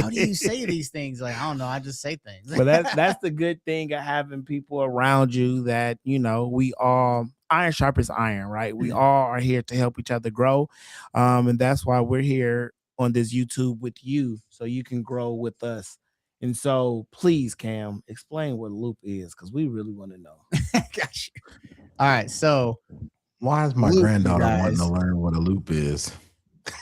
how do you say these things? Like, I don't know. I just say things.
But that's the good thing of having people around you that, you know, we all iron sharpens iron, right? We all are here to help each other grow. And that's why we're here on this YouTube with you, so you can grow with us. And so please, Cam, explain what a loop is, because we really want to know.
Got you. All right. So
why is my granddaughter wanting to learn what a loop is?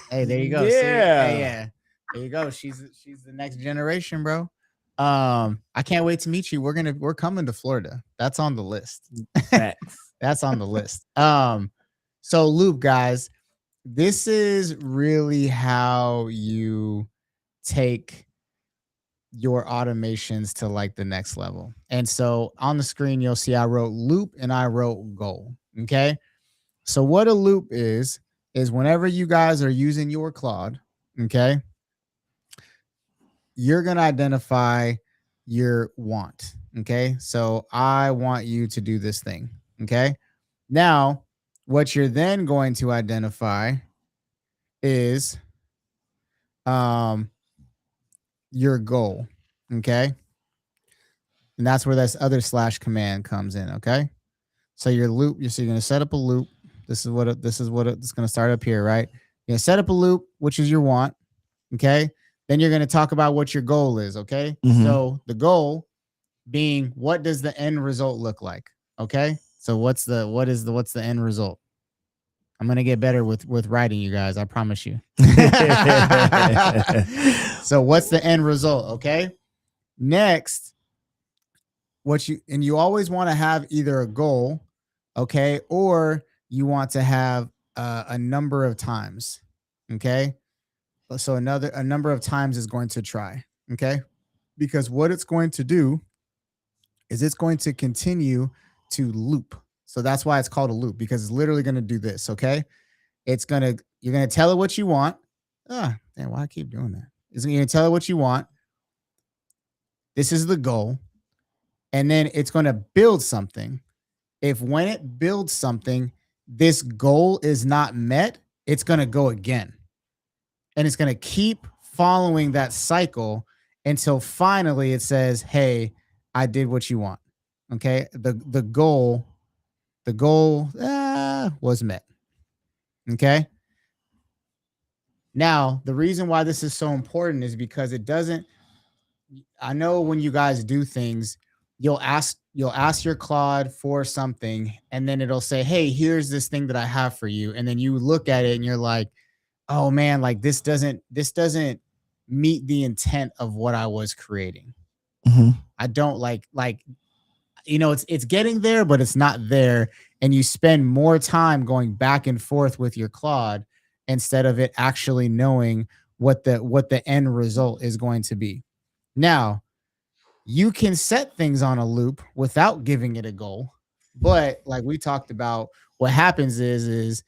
Hey, there you go.
Yeah.
Hey, yeah. There you go. She's the next generation, bro. I can't wait to meet you. We're coming to Florida. That's on the list. That's on the list. So loop, guys. This is really how you take your automations to like the next level. And so on the screen, you'll see I wrote loop and I wrote goal. Okay. So what a loop is whenever you guys are using your Claude, okay, you're going to identify your want. Okay. So I want you to do this thing. Okay. Now, what you're then going to identify is your goal, okay? And that's where this other slash command comes in, okay? So your loop, you're going to set up a loop. This is what it's going to start up here, right? You're going to set up a loop, which is your want, okay? Then you're going to talk about what your goal is, okay? Mm-hmm. So the goal being, what does the end result look like, okay? So what's the end result? I'm going to get better with writing, you guys. I promise you. So what's the end result? Okay. Next, you always want to have either a goal, okay, or you want to have a number of times. Okay. So a number of times is going to try. Okay. Because what it's going to do is it's going to continue to loop. So that's why it's called a loop, because it's literally going to do this. Okay. You're going to tell it what you want. Damn, why I keep doing that? It's going to tell it what you want. This is the goal. And then it's going to build something. When it builds something, this goal is not met, it's going to go again. And it's going to keep following that cycle until finally it says, hey, I did what you want. Okay. The goal the goal was met. Okay. Now, the reason why this is so important is because I know when you guys do things, you'll ask your Claude for something, and then it'll say, hey, here's this thing that I have for you. And then you look at it and you're like, oh man, like this doesn't meet the intent of what I was creating.
Mm-hmm.
I don't like, it's getting there, but it's not there. And you spend more time going back and forth with your Claude instead of it actually knowing what the end result is going to be. Now, you can set things on a loop without giving it a goal. But like we talked about, what happens is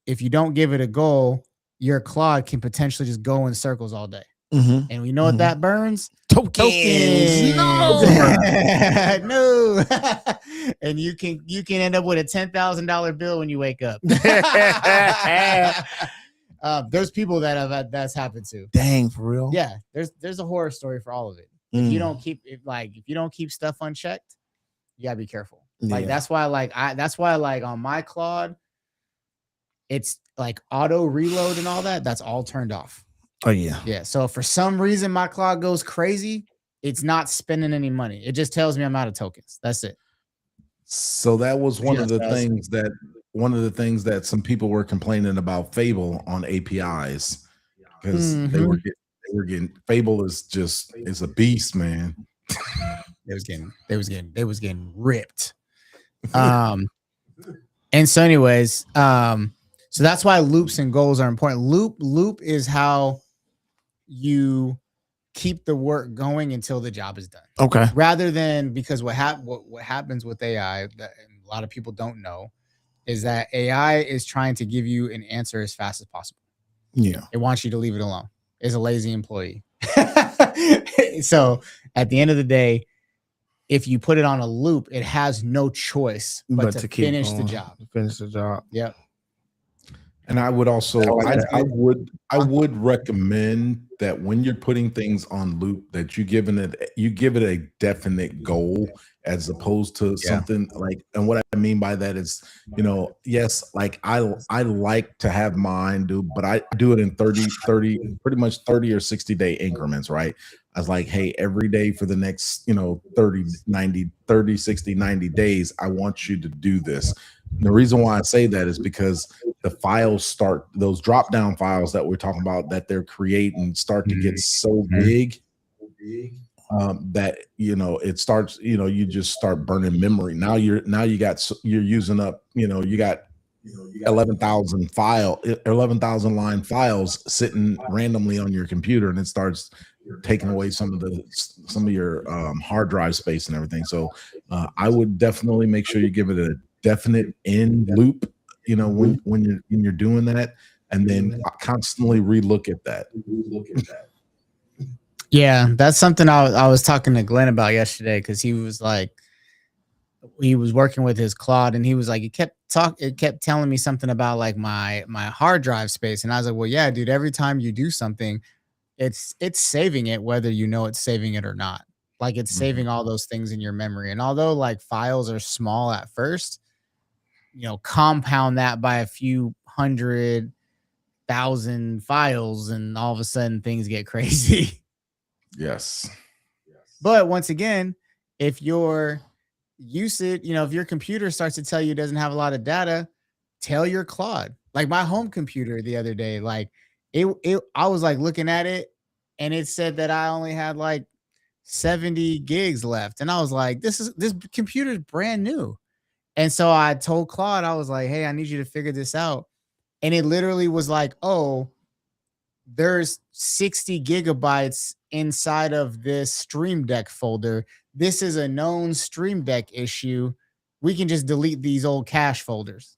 if you don't give it a goal, your Claude can potentially just go in circles all day.
Mm-hmm.
And we know what that burns?
Tokens.
No. And you can end up with a $10,000 bill when you wake up. There's people that's happened to.
Dang, for real?
Yeah, there's a horror story for all of it. If you don't keep stuff unchecked, you gotta be careful. Like that's why on my Claude, it's like auto reload and all that. That's all turned off.
Oh yeah.
Yeah. So if for some reason my Claude goes crazy, it's not spending any money. It just tells me I'm out of tokens. That's it.
So that was one of the things that some people were complaining about Fable on APIs, because they were getting Fable is a beast, man.
They was getting ripped. And so anyways, so that's why loops and goals are important. Loop is how you keep the work going until the job is done.
Okay.
Rather than, because what happens with AI that a lot of people don't know is that AI is trying to give you an answer as fast as possible.
Yeah.
It wants you to leave it alone. It's a lazy employee. So at the end of the day, if you put it on a loop, it has no choice but to finish the job.
Finish the job.
Yep.
And I would also, I would recommend that when you're putting things on loop, that you give it a definite goal, as opposed to something like, and what I mean by that is, yes, like I like to have mine do, but I do it in 30, pretty much 30 or 60 day increments, right? I was like, hey, every day for the next, 30, 60, 90 days, I want you to do this. And the reason why I say that is because the files those drop down files that we're talking about, that they're creating, start to get so big that it starts, you just start burning memory. Now you're using up, you got 11,000 line files sitting randomly on your computer, and it starts taking away some of your hard drive space and everything. So I would definitely make sure you give it a definite end loop, when you're doing that, and then constantly relook at that.
Yeah, that's something I was talking to Glenn about yesterday, because he was working with his Claude, and he was like, it kept telling me something about like my hard drive space, and I was like, well, yeah, dude, every time you do something, it's saving it, whether it's saving it or not. Like it's saving all those things in your memory, and although like files are small at first, compound that by a few 100,000 files, and all of a sudden things get crazy.
Yes.
But once again, if your usage, if your computer starts to tell you it doesn't have a lot of data, tell your Claude. Like my home computer the other day, like I was like looking at it, and it said that I only had like 70 gigs left. And I was like, this computer's brand new. And so I told Claude, I was like, hey, I need you to figure this out. And it literally was like, oh, there's 60 gigabytes inside of this Stream Deck folder. This is a known Stream Deck issue. We can just delete these old cache folders.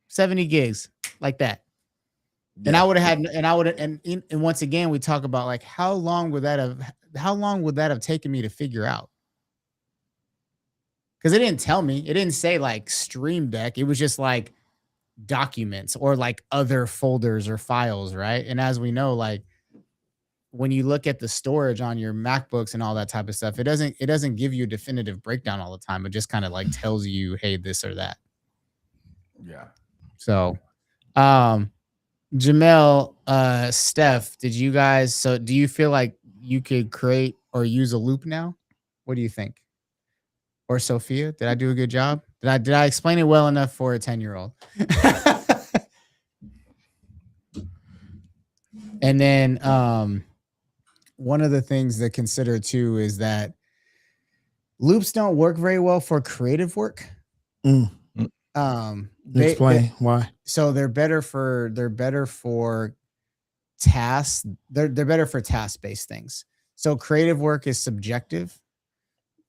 70 gigs like that. Yeah. And once again, we talk about like, how long would that have taken me to figure out? Because it didn't tell me. It didn't say like Stream Deck. It was just like documents or like other folders or files, right? And as we know, like when you look at the storage on your MacBooks and all that type of stuff, it doesn't give you a definitive breakdown all the time. It just kind of like tells you, hey, this or that.
Yeah.
So, Jamel, Steph, do you feel like you could create or use a loop now? What do you think? Or Sophia, did I do a good job? Did I explain it well enough for a 10-year-old? And then one of the things to consider too is that loops don't work very well for creative work.
Explain why.
So they're better for tasks. They're better for task-based things. So creative work is subjective.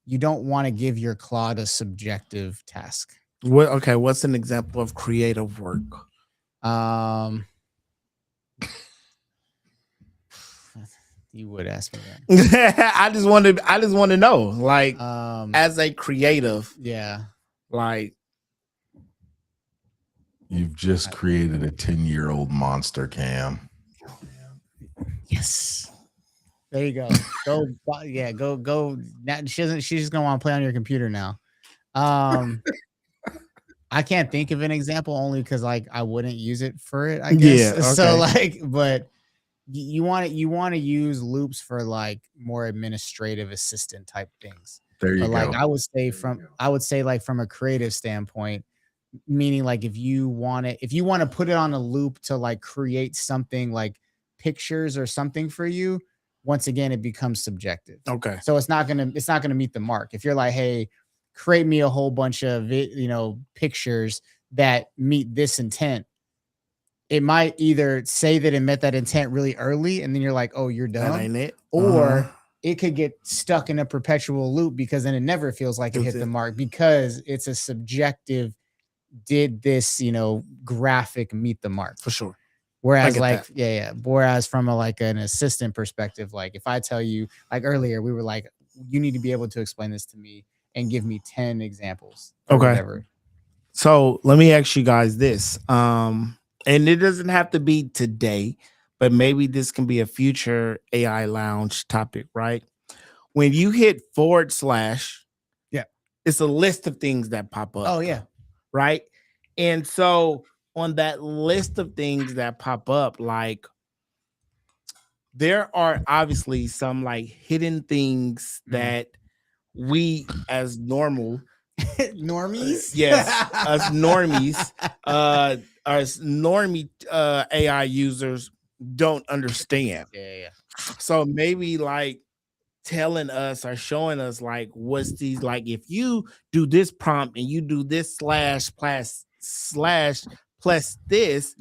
You don't want to give your Claude a subjective task.
What's an example of creative work?
You would ask me that.
I just want to know, like, as a creative,
yeah,
like,
you've just created a 10-year-old monster, Cam.
Yes. There you go. Go. Now, she's just gonna want to play on your computer now. I can't think of an example only because like I wouldn't use it for it. I guess.
Yeah. Okay.
So like, but you want to use loops for like more administrative assistant type things.
There you go.
Like I would say like from a creative standpoint, meaning like if you want to put it on a loop to like create something like pictures or something for you, once again it becomes subjective.
Okay.
So it's not gonna meet the mark. If you're like, hey, create me a whole bunch of pictures that meet this intent, it might either say that it met that intent really early and then you're like, oh, you're done.
That ain't it.
Or it could get stuck in a perpetual loop because then it never feels like it hit the mark because it's a subjective, did this, graphic meet the mark?
For sure.
Whereas like, whereas from an assistant perspective, like if I tell you, like earlier, we were like, you need to be able to explain this to me and give me 10 examples.
Okay.
Whatever.
So let me ask you guys this. And it doesn't have to be today, but maybe this can be a future AI lounge topic, right? When you hit /, it's a list of things that pop up.
Oh, yeah.
Right. And so on that list of things that pop up, like there are obviously some like hidden things that we as normies,
yes,
us normies, as normie AI users don't understand.
Yeah.
So maybe like telling us or showing us like what's these, like if you do this prompt and you do this // this,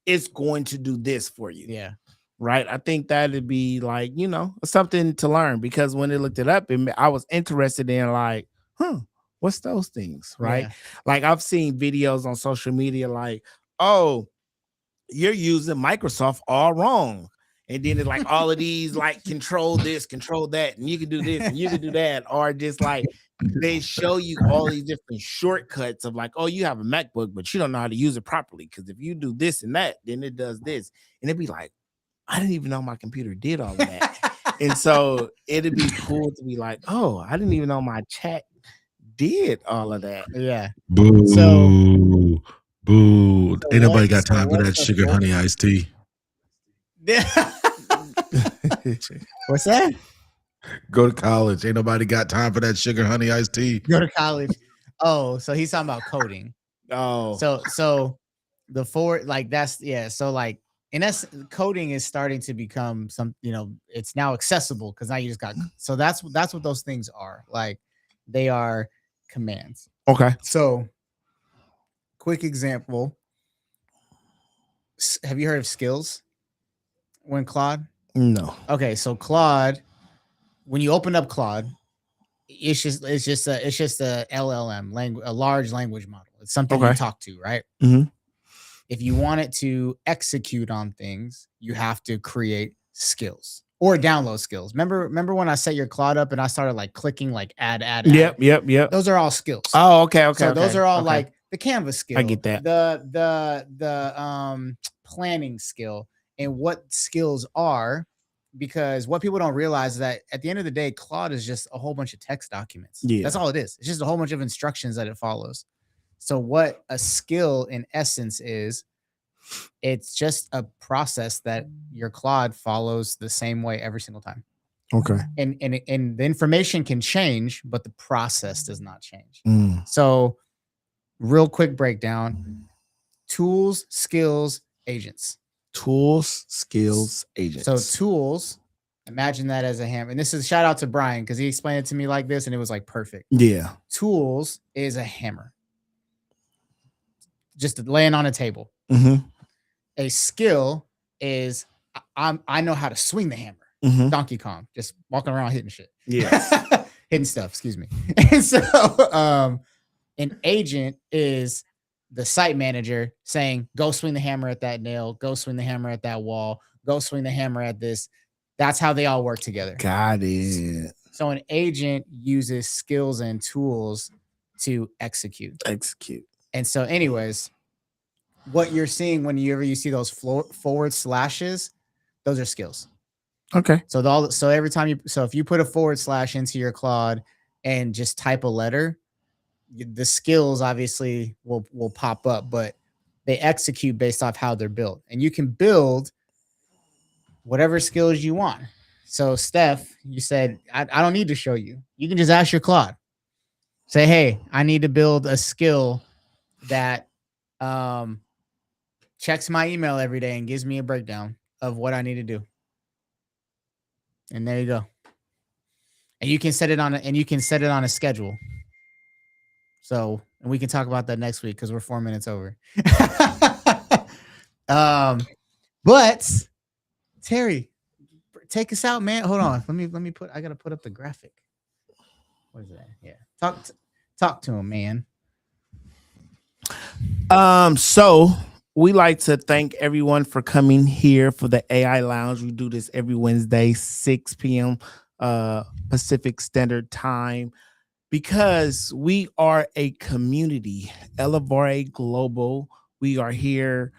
it's going to do this for you.
Yeah.
Right. I think that'd be like, something to learn, because when they looked it up, I was interested in like, what's those things? Right.
Yeah.
Like I've seen videos on social media like, oh, you're using Microsoft all wrong. And then it's like all of these like control this, control that, and you can do this and you can do that. Or just like they show you all these different shortcuts of like, oh, you have a MacBook, but you don't know how to use it properly. Because if you do this and that, then it does this. And it'd be like, I didn't even know my computer did all of that. And so it'd be cool to be like, oh, I didn't even know my chat did all of that.
Yeah.
Boo.
So
Ain't nobody got time for that sugar honey iced tea.
What's that?
Go to college. Ain't nobody got time for that sugar honey iced tea.
Go to college. Oh, so he's talking about coding.
Oh,
so the forward, like that's so like in essence, coding is starting to become some, it's now accessible because now you just got, so that's what those things are. Like they are commands.
Okay.
So quick example. Have you heard of skills? When Claude?
No.
Okay, so Claude, when you open up Claude, it's just a LLM, a large language model. It's something you talk to, right?
Mm-hmm.
If you want it to execute on things, you have to create skills or download skills. Remember when I set your Claude up and I started like clicking like add.
Yep.
Those are all skills.
Oh, okay.
So those are all like the Canvas skill.
I get that.
The planning skill. And what skills are because what people don't realize is that at the end of the day, Claude is just a whole bunch of text documents.
Yeah.
That's all it is. It's just a whole bunch of instructions that it follows. So what a skill in essence is, it's just a process that your Claude follows the same way every single time.
Okay.
And the information can change, but the process does not change.
Mm.
So real quick breakdown: tools, skills, agents.
Tools, skills, agents.
So tools, imagine that as a hammer. And this is shout out to Brian because he explained it to me like this and it was like perfect.
Yeah.
Tools is a hammer. Just laying on a table.
Mm-hmm.
A skill is I know how to swing the hammer.
Mm-hmm.
Donkey Kong, just walking around hitting shit.
Yeah.
Hitting stuff, excuse me. And so an agent is the site manager saying, go swing the hammer at that nail, go swing the hammer at that wall, go swing the hammer at this. That's how they all work together.
Got it.
So an agent uses skills and tools to execute. And so anyways, what you're seeing whenever you see those forward slashes, those are skills.
Okay.
So every time if you put a forward slash into your Claude and just type a letter, the skills obviously will pop up, but they execute based off how they're built. And you can build whatever skills you want. So Steph, you said, I don't need to show you. You can just ask your Claude. Say, hey, I need to build a skill that checks my email every day and gives me a breakdown of what I need to do. And there you go. And you can set it on a schedule. So, and we can talk about that next week because we're 4 minutes over. But Terry, take us out, man. Hold on. I gotta put up the graphic. What is that? Yeah. Talk to him, man.
So we like to thank everyone for coming here for the AI Lounge. We do this every Wednesday, 6 p.m. Pacific Standard Time, because we are a community. Elevare Global. We are here.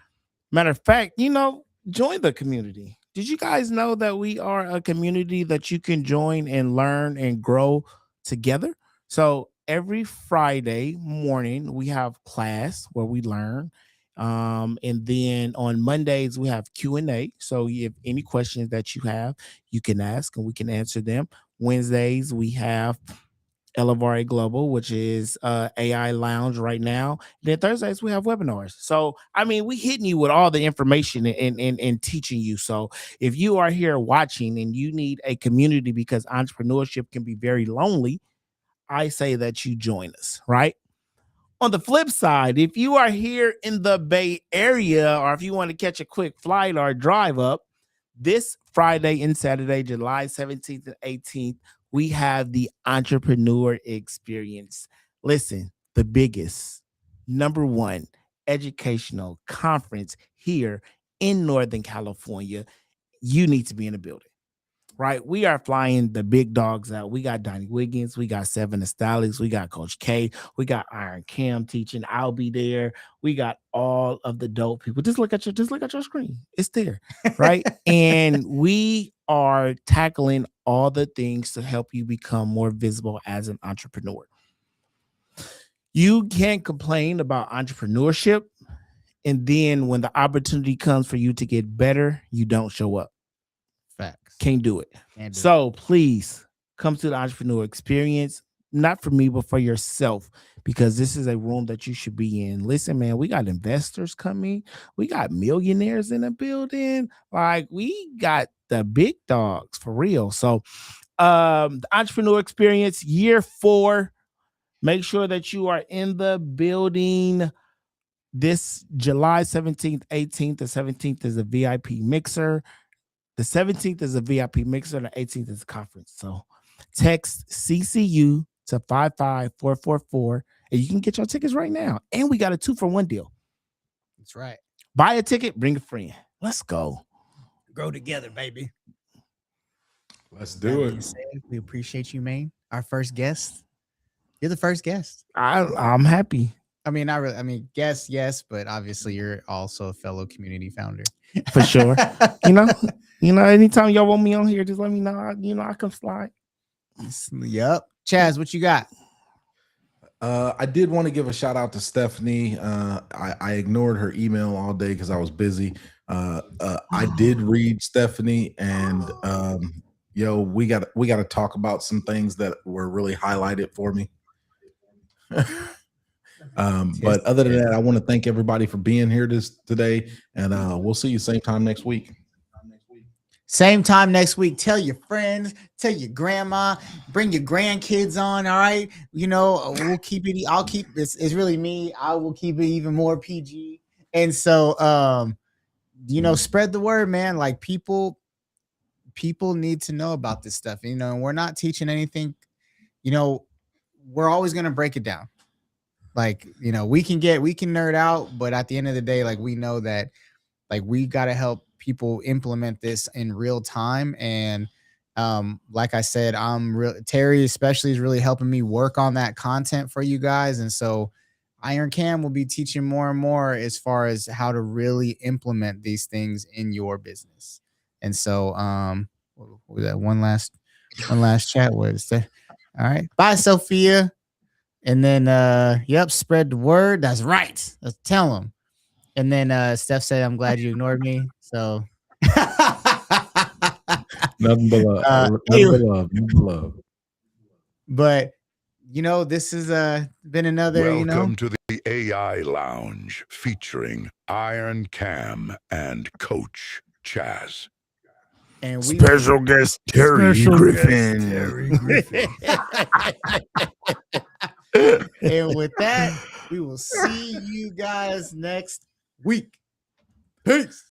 Matter of fact, join the community. Did you guys know that we are a community that you can join and learn and grow together? So every Friday morning we have class where we learn. And then on Mondays we have Q&A. So if any questions that you have, you can ask and we can answer them. Wednesdays we have Elevare Global, which is AI Lounge right now. And then Thursdays we have webinars. So we hitting you with all the information and teaching you. So if you are here watching and you need a community because entrepreneurship can be very lonely, I say that you join us, right? On the flip side, if you are here in the Bay Area, or if you want to catch a quick flight or drive up, this Friday and Saturday, July 17th and 18th, we have the Entrepreneur Experience. Listen, the biggest, #1 educational conference here in Northern California. You need to be in the building. Right, we are flying the big dogs out. We got Donnie Wiggins, we got Seven Estalics, we got Coach K, we got Iron Cam teaching. I'll be there. We got all of the dope people. Just look at your screen. It's there, right? And we are tackling all the things to help you become more visible as an entrepreneur. You can't complain about entrepreneurship, and then when the opportunity comes for you to get better, you don't show up.
Facts.
Can't do it. So please come to the Entrepreneur Experience, not for me, but for yourself, because this is a room that you should be in. Listen, man, we got investors coming. We got millionaires in the building. Like, we got the big dogs for real. So the Entrepreneur Experience, year 4, make sure that you are in the building. This July 17th, 18th, and 17th is a VIP mixer. The 17th is a VIP mixer, and the 18th is a conference. So text CCU to 55444, and you can get your tickets right now. And we got a 2-for-1 deal.
That's right.
Buy a ticket, bring a friend. Let's go.
Grow together, baby.
Let's do it.
We appreciate you, man. Our first guest. You're the first guest.
I'm happy.
I mean, not really. I mean, guess yes, but obviously you're also a fellow community founder.
For sure. you know, anytime y'all want me on here, just let me know. I come slide.
Yep. Chaz, what you got?
I did want to give a shout out to Stephanie. I ignored her email all day because I was busy. I did read Stephanie, and we got to talk about some things that were really highlighted for me. But other than that, I want to thank everybody for being here today, and we'll see you same time next week.
Same time next week. Tell your friends, tell your grandma, bring your grandkids on. All right. We'll keep it. I'll keep this. It's really me. I will keep it even more PG. And so, spread the word, man. Like people need to know about this stuff. And we're not teaching anything. We're always going to break it down. Like, we can nerd out, but at the end of the day, like, we know that, like, we got to help people implement this in real time. And like I said, Terry especially is really helping me work on that content for you guys. And so Iron Cam will be teaching more and more as far as how to really implement these things in your business. And so what was that one last chat word? All right. Bye, Sophia. And then spread the word. That's right. Let's tell them. And then Steph said, I'm glad you ignored me. So
nothing but love. Nothing but love.
But this has been another.
Welcome to the AI Lounge featuring Iron Cam and Coach Chaz.
And special guest Terry Griffin.
And with that, we will see you guys next week. Peace.